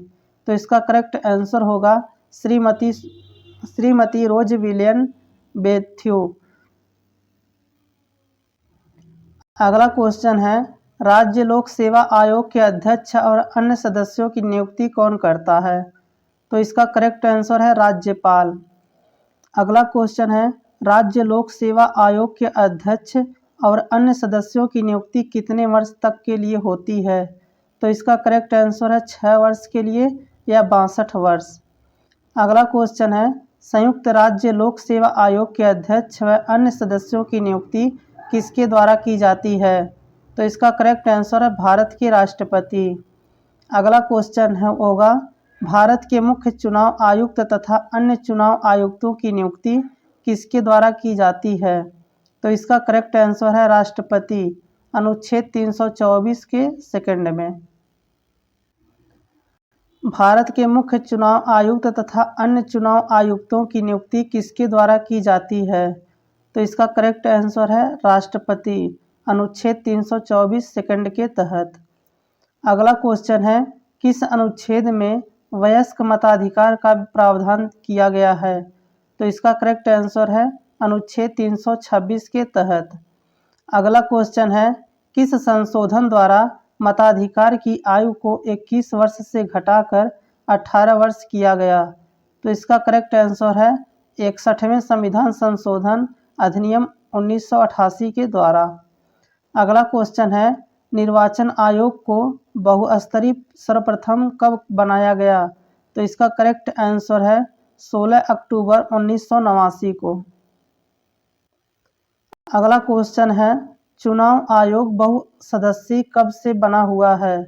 तो इसका करेक्ट आंसर होगा श्रीमती रोज विलियम बेथ्यू। अगला क्वेश्चन है, राज्य लोक सेवा आयोग के अध्यक्ष और अन्य सदस्यों की नियुक्ति कौन करता है? तो इसका करेक्ट आंसर है राज्यपाल। अगला क्वेश्चन है, राज्य लोक सेवा आयोग के अध्यक्ष और अन्य सदस्यों की नियुक्ति कितने वर्ष तक के लिए होती है? तो इसका करेक्ट आंसर है 6 वर्ष के लिए या 62 वर्ष। अगला क्वेश्चन है, संयुक्त राज्य लोक सेवा आयोग के अध्यक्ष व अन्य सदस्यों की नियुक्ति किसके द्वारा की जाती है? तो इसका करेक्ट आंसर है भारत के राष्ट्रपति। अगला क्वेश्चन होगा, भारत के मुख्य चुनाव आयुक्त तथा अन्य चुनाव आयुक्तों की नियुक्ति किसके द्वारा की जाती है? तो इसका करेक्ट आंसर है राष्ट्रपति, अनुच्छेद 324 के सेकंड में। भारत के मुख्य चुनाव आयुक्त तथा अन्य चुनाव आयुक्तों की नियुक्ति किसके द्वारा की जाती है? तो इसका करेक्ट आंसर है राष्ट्रपति, अनुच्छेद 324 सेकंड के तहत। अगला क्वेश्चन है, किस अनुच्छेद में वयस्क मताधिकार का प्रावधान किया गया है? तो इसका करेक्ट आंसर है अनुच्छेद 326 के तहत। अगला क्वेश्चन है, किस संशोधन द्वारा मताधिकार की आयु को 21 वर्ष से घटाकर 18 वर्ष किया गया? तो इसका करेक्ट आंसर है 61वें संविधान संशोधन अधिनियम 1988 के द्वारा। अगला क्वेश्चन है, निर्वाचन आयोग को बहुस्तरीय सर्वप्रथम कब बनाया गया? तो इसका करेक्ट आंसर है 16 अक्टूबर 1989 को। अगला क्वेश्चन है, चुनाव आयोग बहुसदस्यीय कब से बना हुआ है?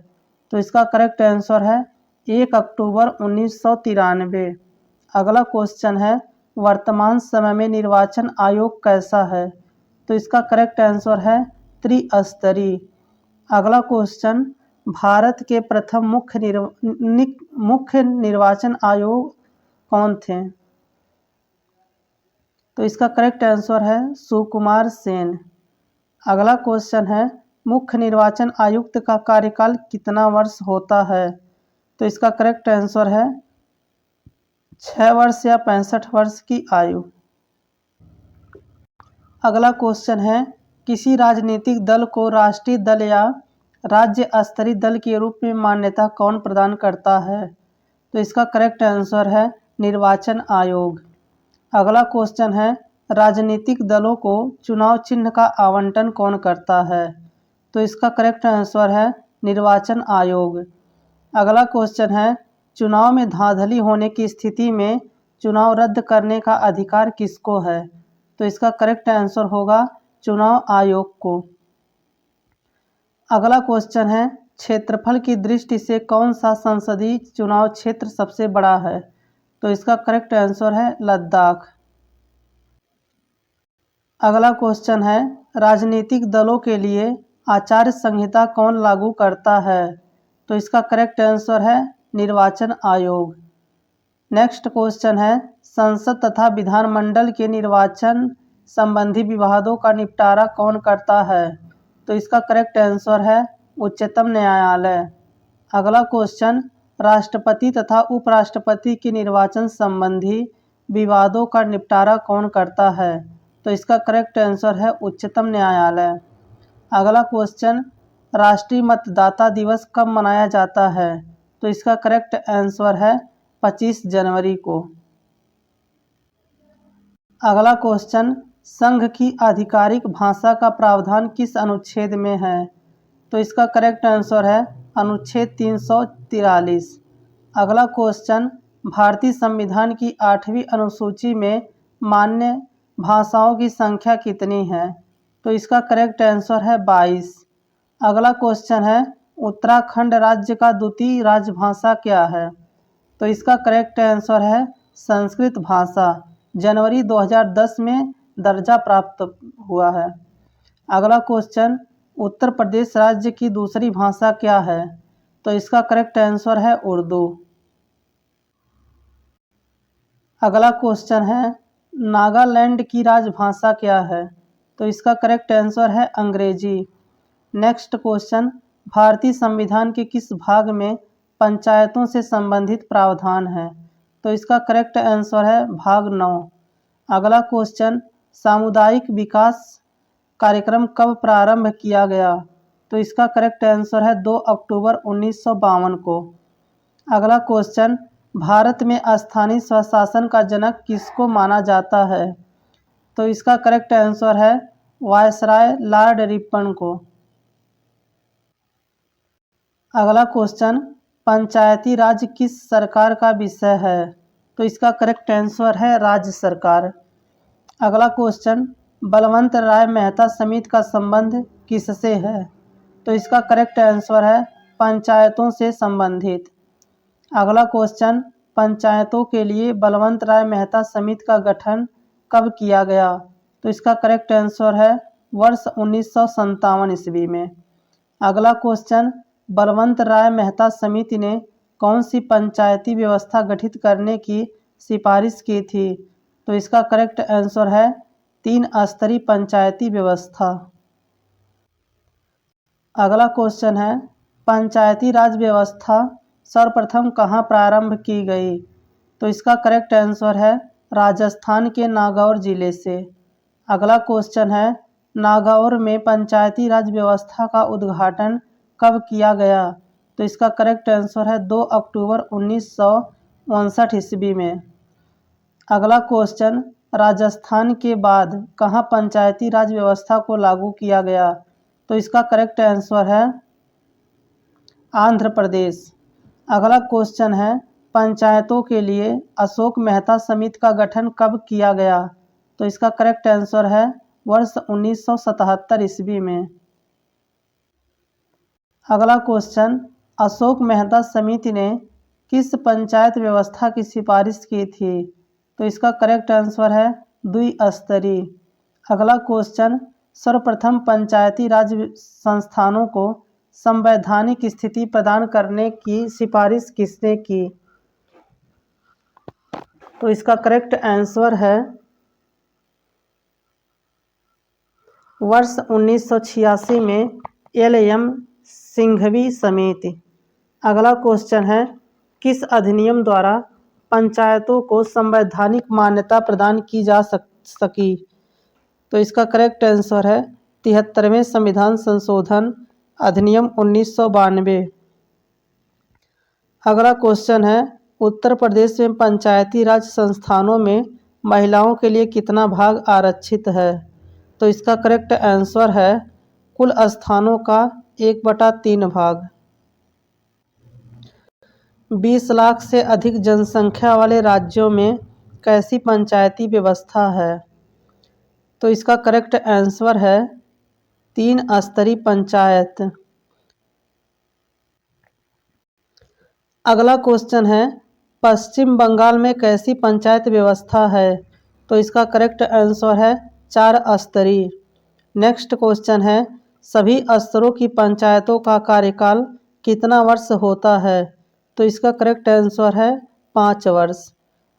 तो इसका करेक्ट आंसर है 1 अक्टूबर 1993। अगला क्वेश्चन है, वर्तमान समय में निर्वाचन आयोग कैसा है? तो इसका करेक्ट आंसर है त्रिस्तरीय। अगला क्वेश्चन, भारत के प्रथम मुख्य निर्वाचन आयोग कौन थे? तो इसका करेक्ट आंसर है सुकुमार सेन। अगला क्वेश्चन है, मुख्य निर्वाचन आयुक्त का कार्यकाल कितना वर्ष होता है? तो इसका करेक्ट आंसर है 6 वर्ष या 65 वर्ष की आयु। अगला क्वेश्चन है, किसी राजनीतिक दल को राष्ट्रीय दल या राज्य स्तरीय दल के रूप में मान्यता कौन प्रदान करता है? तो इसका करेक्ट आंसर है निर्वाचन आयोग। अगला क्वेश्चन है, राजनीतिक दलों को चुनाव चिन्ह का आवंटन कौन करता है? तो इसका करेक्ट आंसर है निर्वाचन आयोग। अगला क्वेश्चन है, चुनाव में धांधली होने की स्थिति में चुनाव रद्द करने का अधिकार किसको है? तो इसका करेक्ट आंसर होगा चुनाव आयोग को। अगला क्वेश्चन है, क्षेत्रफल की दृष्टि से कौन सा संसदीय चुनाव क्षेत्र सबसे बड़ा है? तो इसका करेक्ट आंसर है लद्दाख। अगला क्वेश्चन है, राजनीतिक दलों के लिए आचार संहिता कौन लागू करता है? तो इसका करेक्ट आंसर है निर्वाचन आयोग। नेक्स्ट क्वेश्चन है, संसद तथा विधानमंडल के निर्वाचन संबंधी विवादों का निपटारा कौन करता है? तो इसका करेक्ट आंसर है उच्चतम न्यायालय। अगला क्वेश्चन, राष्ट्रपति तथा उपराष्ट्रपति के निर्वाचन संबंधी विवादों का निपटारा कौन करता है? तो इसका करेक्ट आंसर है उच्चतम न्यायालय। अगला क्वेश्चन, राष्ट्रीय मतदाता दिवस कब मनाया जाता है? तो इसका करेक्ट आंसर है 25 जनवरी को। अगला क्वेश्चन, संघ की आधिकारिक भाषा का प्रावधान किस अनुच्छेद में है? तो इसका करेक्ट आंसर है अनुच्छेद 343। अगला क्वेश्चन, भारतीय संविधान की 8वीं अनुसूची में मान्य भाषाओं की संख्या कितनी है? तो इसका करेक्ट आंसर है 22। अगला क्वेश्चन है, उत्तराखंड राज्य का द्वितीय राजभाषा क्या है? तो इसका करेक्ट आंसर है संस्कृत भाषा। जनवरी 2010 में दर्जा प्राप्त हुआ है। अगला क्वेश्चन, उत्तर प्रदेश राज्य की दूसरी भाषा क्या है? तो इसका करेक्ट आंसर है उर्दू। अगला क्वेश्चन है, नागालैंड की राजभाषा क्या है? तो इसका करेक्ट आंसर है अंग्रेजी। नेक्स्ट क्वेश्चन, भारतीय संविधान के किस भाग में पंचायतों से संबंधित प्रावधान है? तो इसका करेक्ट आंसर है भाग 9। अगला क्वेश्चन, सामुदायिक विकास कार्यक्रम कब प्रारंभ किया गया? तो इसका करेक्ट आंसर है 2 अक्टूबर 1952 को। अगला क्वेश्चन, भारत में स्थानीय स्वशासन का जनक किसको माना जाता है? तो इसका करेक्ट आंसर है वायसराय लॉर्ड रिपन को। अगला क्वेश्चन, पंचायती राज किस सरकार का विषय है? तो इसका करेक्ट आंसर है राज्य सरकार। अगला क्वेश्चन, बलवंत राय मेहता समिति का संबंध किससे है? तो इसका करेक्ट आंसर है पंचायतों से संबंधित। अगला क्वेश्चन, पंचायतों के लिए बलवंत राय मेहता समिति का गठन कब किया गया? तो इसका करेक्ट आंसर है वर्ष 1957 ईस्वी में। अगला क्वेश्चन, बलवंत राय मेहता समिति ने कौन सी पंचायती व्यवस्था गठित करने की सिफारिश की थी? तो इसका करेक्ट आंसर है 3 स्तरीय पंचायती व्यवस्था। अगला क्वेश्चन है, पंचायती राज व्यवस्था सर्वप्रथम कहाँ प्रारंभ की गई? तो इसका करेक्ट आंसर है राजस्थान के नागौर जिले से। अगला क्वेश्चन है, नागौर में पंचायती राज व्यवस्था का उद्घाटन कब किया गया? तो इसका करेक्ट आंसर है 2 अक्टूबर 1959 ईस्वी में। अगला क्वेश्चन, राजस्थान के बाद कहाँ पंचायती राज व्यवस्था को लागू किया गया? तो इसका करेक्ट आंसर है आंध्र प्रदेश। अगला क्वेश्चन है, पंचायतों के लिए अशोक मेहता समिति का गठन कब किया गया? तो इसका करेक्ट आंसर है वर्ष 1977 ईस्वी में। अगला क्वेश्चन, अशोक मेहता समिति ने किस पंचायत व्यवस्था की सिफारिश की थी? तो इसका करेक्ट आंसर है द्विस्तरीय। अगला क्वेश्चन, सर्वप्रथम पंचायती राज संस्थानों को संवैधानिक स्थिति प्रदान करने की सिफारिश किसने की? तो इसका करेक्ट आंसर है वर्ष 1986 में एल.एम. सिंघवी समिति। अगला क्वेश्चन है, किस अधिनियम द्वारा पंचायतों को संवैधानिक मान्यता प्रदान की जा सकी? तो इसका करेक्ट आंसर है 73वें संविधान संशोधन अधिनियम 1992। अगला क्वेश्चन है, उत्तर प्रदेश में पंचायती राज संस्थानों में महिलाओं के लिए कितना भाग आरक्षित है? तो इसका करेक्ट आंसर है कुल स्थानों का 1/3 भाग। 20 लाख से अधिक जनसंख्या वाले राज्यों में कैसी पंचायती व्यवस्था है? तो इसका करेक्ट आंसर है 3 स्तरीय पंचायत। अगला क्वेश्चन है, पश्चिम बंगाल में कैसी पंचायत व्यवस्था है? तो इसका करेक्ट आंसर है 4 स्तरीय। नेक्स्ट क्वेश्चन है, सभी स्तरों की पंचायतों का कार्यकाल कितना वर्ष होता है? तो इसका करेक्ट आंसर है 5 वर्ष।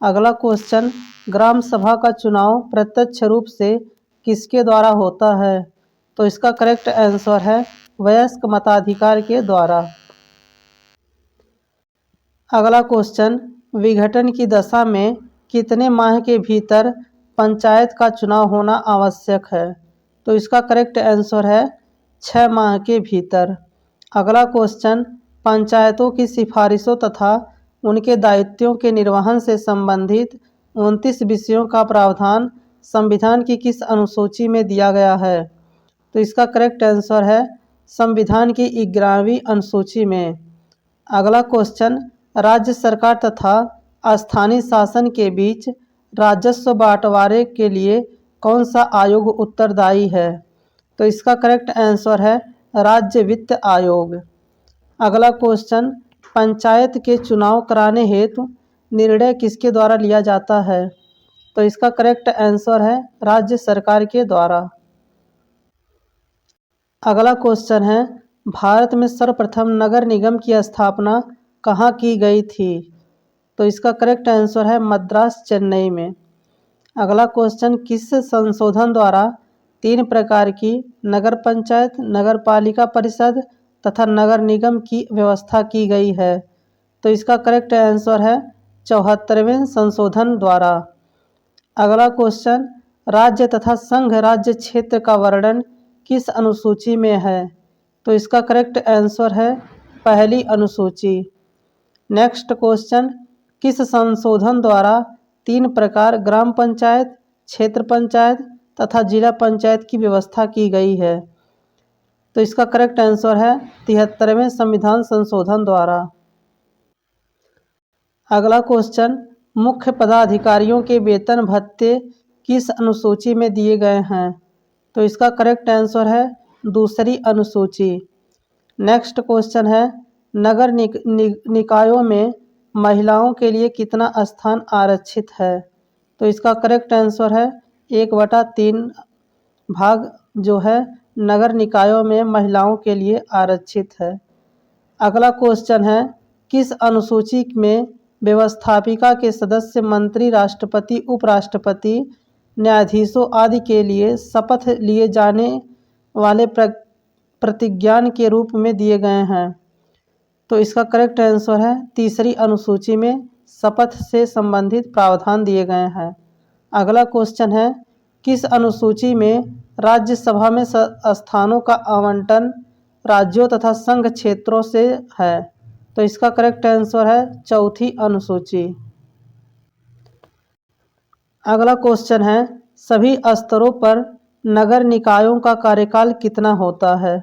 अगला क्वेश्चन, ग्राम सभा का चुनाव प्रत्यक्ष रूप से किसके द्वारा होता है? तो इसका करेक्ट आंसर है वयस्क मताधिकार के द्वारा। अगला क्वेश्चन, विघटन की दशा में कितने माह के भीतर पंचायत का चुनाव होना आवश्यक है? तो इसका करेक्ट आंसर है 6 माह के भीतर। अगला क्वेश्चन, पंचायतों की सिफारिशों तथा उनके दायित्वों के निर्वहन से संबंधित 29 विषयों का प्रावधान संविधान की किस अनुसूची में दिया गया है? तो इसका करेक्ट आंसर है संविधान की 11वीं अनुसूची में। अगला क्वेश्चन, राज्य सरकार तथा स्थानीय शासन के बीच राजस्व बंटवारे के लिए कौन सा आयोग उत्तरदायी है? तो इसका करेक्ट आंसर है राज्य वित्त आयोग। अगला क्वेश्चन, पंचायत के चुनाव कराने हेतु निर्णय किसके द्वारा लिया जाता है? तो इसका करेक्ट आंसर है राज्य सरकार के द्वारा। अगला क्वेश्चन है, भारत में सर्वप्रथम नगर निगम की स्थापना कहाँ की गई थी? तो इसका करेक्ट आंसर है मद्रास चेन्नई में। अगला क्वेश्चन, किस संशोधन द्वारा 3 प्रकार की नगर पंचायत, नगर पालिका परिषद तथा नगर निगम की व्यवस्था की गई है? तो इसका करेक्ट आंसर है 74वें संशोधन द्वारा। अगला क्वेश्चन, राज्य तथा संघ राज्य क्षेत्र का वर्णन किस अनुसूची में है? तो इसका करेक्ट आंसर है पहली अनुसूची। नेक्स्ट क्वेश्चन, किस संशोधन द्वारा 3 प्रकार ग्राम पंचायत, क्षेत्र पंचायत तथा जिला पंचायत की व्यवस्था की गई है? तो इसका करेक्ट आंसर है 73वें संविधान संशोधन द्वारा। अगला क्वेश्चन, मुख्य पदाधिकारियों के वेतन भत्ते किस अनुसूची में दिए गए हैं? तो इसका करेक्ट आंसर है दूसरी अनुसूची। नेक्स्ट क्वेश्चन है, नगर निकायों में महिलाओं के लिए कितना स्थान आरक्षित है? तो इसका करेक्ट आंसर है 1/3 भाग जो है नगर निकायों में महिलाओं के लिए आरक्षित है। अगला क्वेश्चन है, किस अनुसूची में व्यवस्थापिका के सदस्य मंत्री, राष्ट्रपति, उपराष्ट्रपति, न्यायाधीशों आदि के लिए शपथ लिए जाने वाले प्रतिज्ञान के रूप में दिए गए हैं? तो इसका करेक्ट आंसर है तीसरी अनुसूची में शपथ से संबंधित प्रावधान दिए गए हैं। अगला क्वेश्चन है, किस अनुसूची में राज्यसभा में स्थानों का आवंटन राज्यों तथा संघ क्षेत्रों से है? तो इसका करेक्ट आंसर है चौथी अनुसूची। अगला क्वेश्चन है सभी स्तरों पर नगर निकायों का कार्यकाल कितना होता है?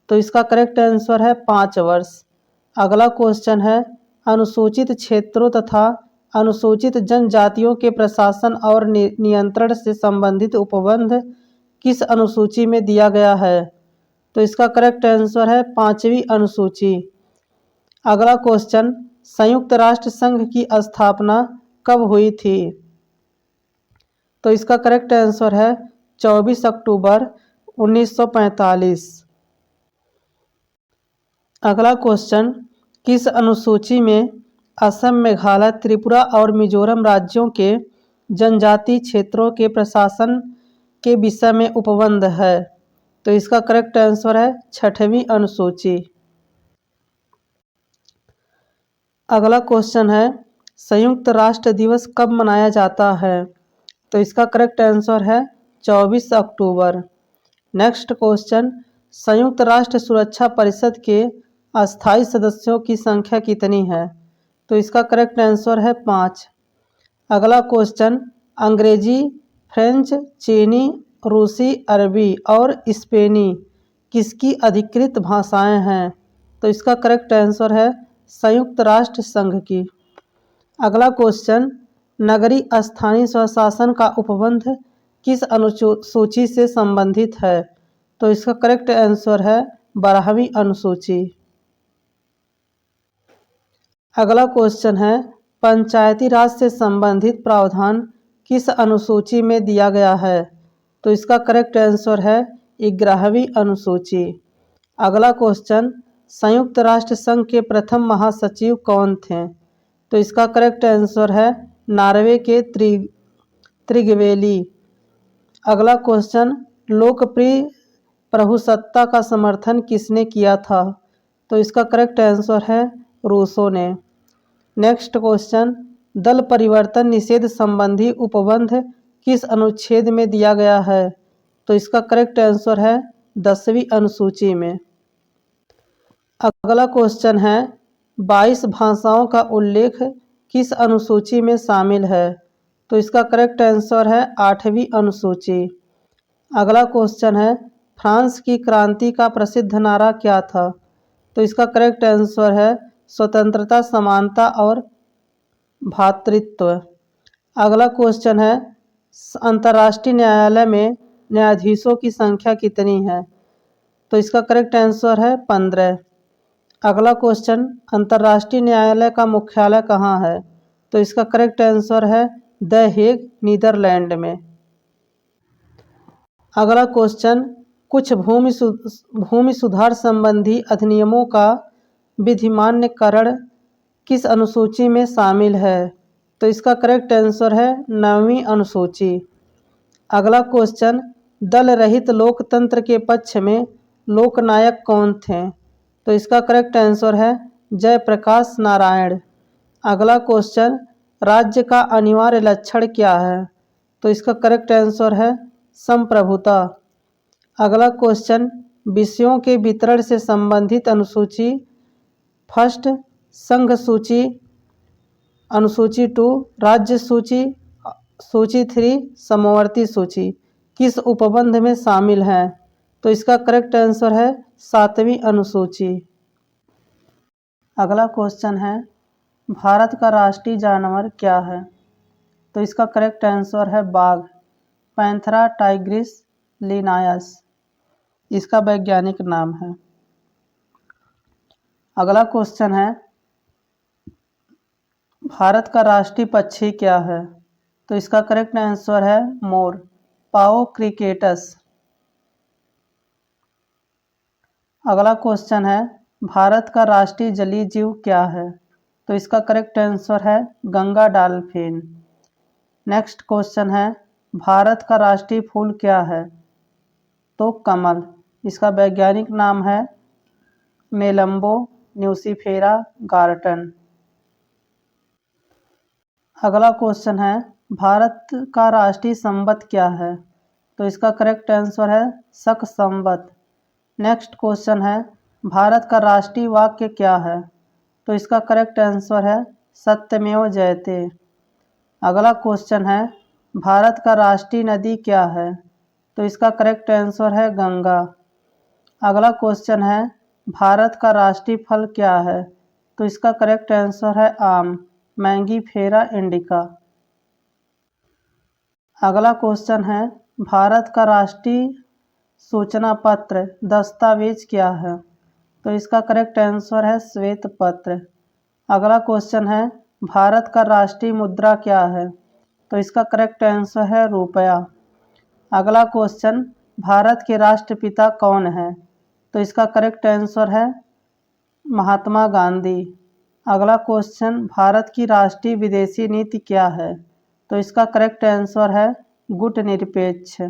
तो इसका करेक्ट आंसर है 5 वर्ष। अगला क्वेश्चन है अनुसूचित क्षेत्रों तथा अनुसूचित जनजातियों के प्रशासन और नियंत्रण से संबंधित उपबंध किस अनुसूची में दिया गया है? तो इसका करेक्ट आंसर है 5वीं अनुसूची। अगला क्वेश्चन संयुक्त राष्ट्र संघ की स्थापना कब हुई थी? तो इसका करेक्ट आंसर है 24 अक्टूबर 1945। अगला क्वेश्चन किस अनुसूची में असम, मेघालय, त्रिपुरा और मिजोरम राज्यों के जनजातीय क्षेत्रों के प्रशासन के विषय में उपबंध है? तो इसका करेक्ट आंसर है 6वीं अनुसूची। अगला क्वेश्चन है संयुक्त राष्ट्र दिवस कब मनाया जाता है? तो इसका करेक्ट आंसर है 24 अक्टूबर। नेक्स्ट क्वेश्चन संयुक्त राष्ट्र सुरक्षा परिषद के अस्थायी सदस्यों की संख्या कितनी है? तो इसका करेक्ट आंसर है 5। अगला क्वेश्चन अंग्रेजी, फ्रेंच, चीनी, रूसी, अरबी और स्पेनी किसकी अधिकृत भाषाएं हैं? तो इसका करेक्ट आंसर है संयुक्त राष्ट्र संघ की। अगला क्वेश्चन नगरीय स्थानीय स्वशासन का उपबंध किस अनुसूची से संबंधित है? तो इसका करेक्ट आंसर है 12वीं अनुसूची। अगला क्वेश्चन है पंचायती राज से संबंधित प्रावधान किस अनुसूची में दिया गया है? तो इसका करेक्ट आंसर है 11वीं अनुसूची। अगला क्वेश्चन संयुक्त राष्ट्र संघ के प्रथम महासचिव कौन थे? तो इसका करेक्ट आंसर है नॉर्वे के त्रिगवेली। अगला क्वेश्चन लोकप्रिय प्रभुसत्ता का समर्थन किसने किया था? तो इसका करेक्ट आंसर है रूसो ने। नेक्स्ट क्वेश्चन दल परिवर्तन निषेध संबंधी उपबंध किस अनुच्छेद में दिया गया है? तो इसका करेक्ट आंसर है 10वीं अनुसूची में। अगला क्वेश्चन है 22 भाषाओं का उल्लेख किस अनुसूची में शामिल है? तो इसका करेक्ट आंसर है 8वीं अनुसूची। अगला क्वेश्चन है फ्रांस की क्रांति का प्रसिद्ध नारा क्या था? तो इसका करेक्ट आंसर है स्वतंत्रता, समानता और भ्रातृत्व। अगला क्वेश्चन है अंतर्राष्ट्रीय न्यायालय में न्यायाधीशों की संख्या कितनी है? तो इसका करेक्ट आंसर है 15। अगला क्वेश्चन अंतर्राष्ट्रीय न्यायालय का मुख्यालय कहाँ है? तो इसका करेक्ट आंसर है द हेग, नीदरलैंड में। अगला क्वेश्चन कुछ भूमि सुधार संबंधी अधिनियमों का विधिमान्यकरण किस अनुसूची में शामिल है? तो इसका करेक्ट आंसर है 9वीं अनुसूची। अगला क्वेश्चन दल रहित लोकतंत्र के पक्ष में लोकनायक कौन थे? तो इसका करेक्ट आंसर है जयप्रकाश नारायण। अगला क्वेश्चन राज्य का अनिवार्य लक्षण क्या है? तो इसका करेक्ट आंसर है संप्रभुता। अगला क्वेश्चन विषयों के वितरण से संबंधित अनुसूची फर्स्ट, संघ सूची, अनुसूची 2, राज्य सूची, सूची 3, समवर्ती सूची किस उपबंध में शामिल है? तो इसका करेक्ट आंसर है 7वीं अनुसूची। अगला क्वेश्चन है भारत का राष्ट्रीय जानवर क्या है? तो इसका करेक्ट आंसर है बाघ, पैंथेरा टाइग्रिस लिनायस इसका वैज्ञानिक नाम है। अगला क्वेश्चन है भारत का राष्ट्रीय पक्षी क्या है? तो इसका करेक्ट आंसर है मोर, पाओ क्रिकेटस। अगला क्वेश्चन है भारत का राष्ट्रीय जलीय जीव क्या है? तो इसका करेक्ट आंसर है गंगा डॉल्फिन। नेक्स्ट क्वेश्चन है भारत का राष्ट्रीय फूल क्या है? तो कमल, इसका वैज्ञानिक नाम है मेलम्बो न्यूसिफेरा गार्टन। अगला क्वेश्चन है भारत का राष्ट्रीय संवत क्या है? तो इसका करेक्ट आंसर है शक संवत। नेक्स्ट क्वेश्चन है भारत का राष्ट्रीय वाक्य क्या है? तो इसका करेक्ट आंसर है सत्यमेव जयते। अगला क्वेश्चन है भारत का राष्ट्रीय नदी क्या है? तो इसका करेक्ट आंसर है गंगा। अगला क्वेश्चन है, भारत का राष्ट्रीय फल क्या है? तो इसका करेक्ट आंसर है आम, मैंगीफेरा इंडिका। अगला क्वेश्चन है, भारत का राष्ट्रीय सूचना पत्र दस्तावेज क्या है? तो इसका करेक्ट आंसर है श्वेत पत्र। अगला क्वेश्चन है, भारत का राष्ट्रीय मुद्रा क्या है? तो इसका करेक्ट आंसर है रुपया। अगला क्वेश्चन, भारत के राष्ट्रपिता कौन है? तो इसका करेक्ट आंसर है महात्मा गांधी। अगला क्वेश्चन, भारत की राष्ट्रीय विदेशी नीति क्या है? तो इसका करेक्ट आंसर है गुटनिरपेक्ष।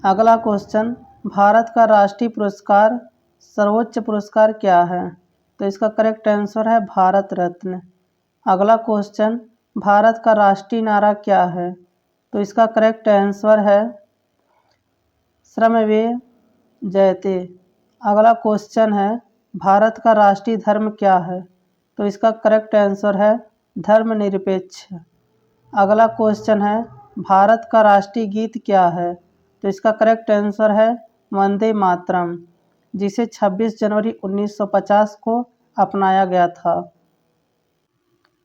अगला क्वेश्चन, भारत का राष्ट्रीय पुरस्कार सर्वोच्च पुरस्कार क्या है? तो इसका करेक्ट आंसर है भारत रत्न। अगला क्वेश्चन, भारत का राष्ट्रीय नारा क्या है? तो इसका करेक्ट आंसर है श्रमेव जयते। अगला क्वेश्चन है, भारत का राष्ट्रीय धर्म क्या है? तो इसका करेक्ट आंसर है धर्मनिरपेक्ष। अगला क्वेश्चन है, भारत का राष्ट्रीय गीत क्या है? तो इसका करेक्ट आंसर है वंदे मातरम, जिसे 26 जनवरी 1950 को अपनाया गया था।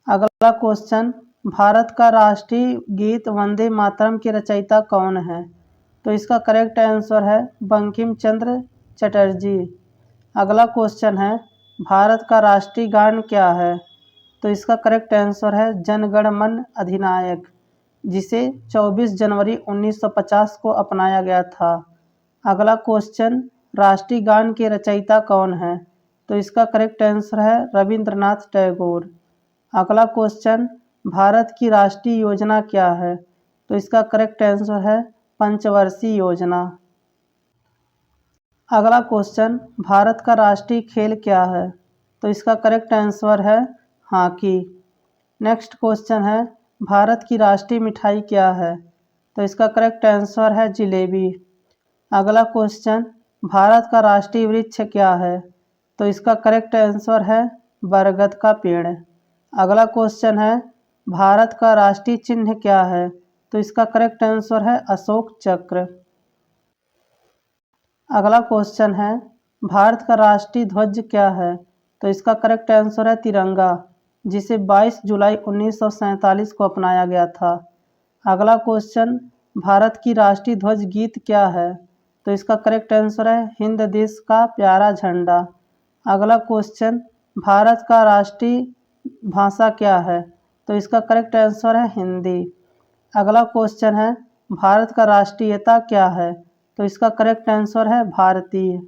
अगला क्वेश्चन, भारत का राष्ट्रीय गीत वंदे मातरम के रचयिता कौन है? तो इसका करेक्ट आंसर है बंकिम चंद्र चटर्जी। अगला क्वेश्चन है, भारत का राष्ट्रीय गान क्या है? तो इसका करेक्ट आंसर है जन गण मन अधिनायक, जिसे 24 जनवरी 1950 को अपनाया गया था। अगला क्वेश्चन, राष्ट्रीय गान के रचयिता कौन है? तो इसका करेक्ट आंसर है रविंद्रनाथ टैगोर। अगला क्वेश्चन, भारत की राष्ट्रीय योजना क्या है? तो इसका करेक्ट आंसर है पंचवर्षीय योजना। अगला क्वेश्चन, भारत का राष्ट्रीय खेल क्या है? तो इसका करेक्ट आंसर है हॉकी। नेक्स्ट क्वेश्चन है, भारत की राष्ट्रीय मिठाई क्या है? तो इसका करेक्ट आंसर है जिलेबी। अगला क्वेश्चन, भारत का राष्ट्रीय वृक्ष क्या है? तो इसका करेक्ट आंसर है बरगद का पेड़। अगला क्वेश्चन है, भारत का राष्ट्रीय चिन्ह क्या है? तो इसका करेक्ट आंसर है अशोक चक्र। अगला क्वेश्चन है, भारत का राष्ट्रीय ध्वज क्या है? तो इसका करेक्ट आंसर है तिरंगा, जिसे 22 जुलाई 1947 को अपनाया गया था। अगला क्वेश्चन, भारत की राष्ट्रीय ध्वज गीत क्या है? तो इसका करेक्ट आंसर है हिंद देश का प्यारा झंडा। अगला क्वेश्चन, भारत का राष्ट्रीय भाषा क्या है? तो इसका करेक्ट आंसर है हिंदी। अगला क्वेश्चन है, भारत का राष्ट्रीयता क्या है? तो इसका करेक्ट आंसर है भारतीय।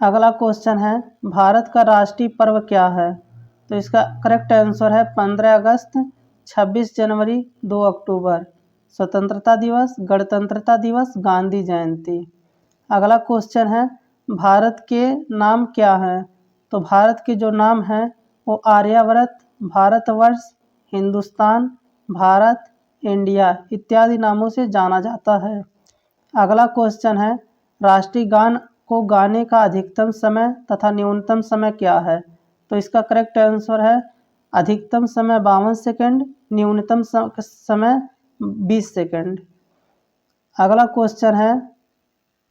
अगला क्वेश्चन है, भारत का राष्ट्रीय पर्व क्या है? तो इसका करेक्ट आंसर है 15 अगस्त, 26 जनवरी, 2 अक्टूबर। स्वतंत्रता दिवस, गणतंत्रता दिवस, गांधी जयंती। अगला क्वेश्चन है, भारत के नाम क्या हैं? तो भारत के जो नाम हैं वो आर्यावर्त, भारतवर्ष, हिंदुस्तान, भारत, इंडिया इत्यादि नामों से जाना जाता है। अगला क्वेश्चन है, राष्ट्रीय गान को गाने का अधिकतम समय तथा न्यूनतम समय क्या है? तो इसका करेक्ट आंसर है अधिकतम समय 52 सेकंड, न्यूनतम समय 20 सेकंड। अगला क्वेश्चन है,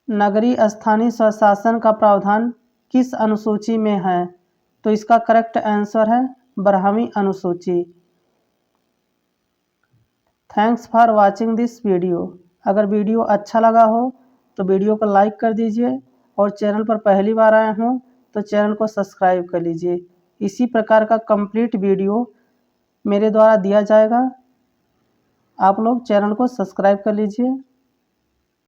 नगरीय स्थानीय स्वशासन का प्रावधान किस अनुसूची में है? तो इसका करेक्ट आंसर है 12वीं अनुसूची। Thanks for watching this video. अगर वीडियो अच्छा लगा हो तो वीडियो को लाइक कर दीजिए और चैनल पर पहली बार आए हों तो चैनल को सब्सक्राइब कर लीजिए। इसी प्रकार का कंप्लीट वीडियो मेरे द्वारा दिया जाएगा, आप लोग चैनल को सब्सक्राइब कर लीजिए।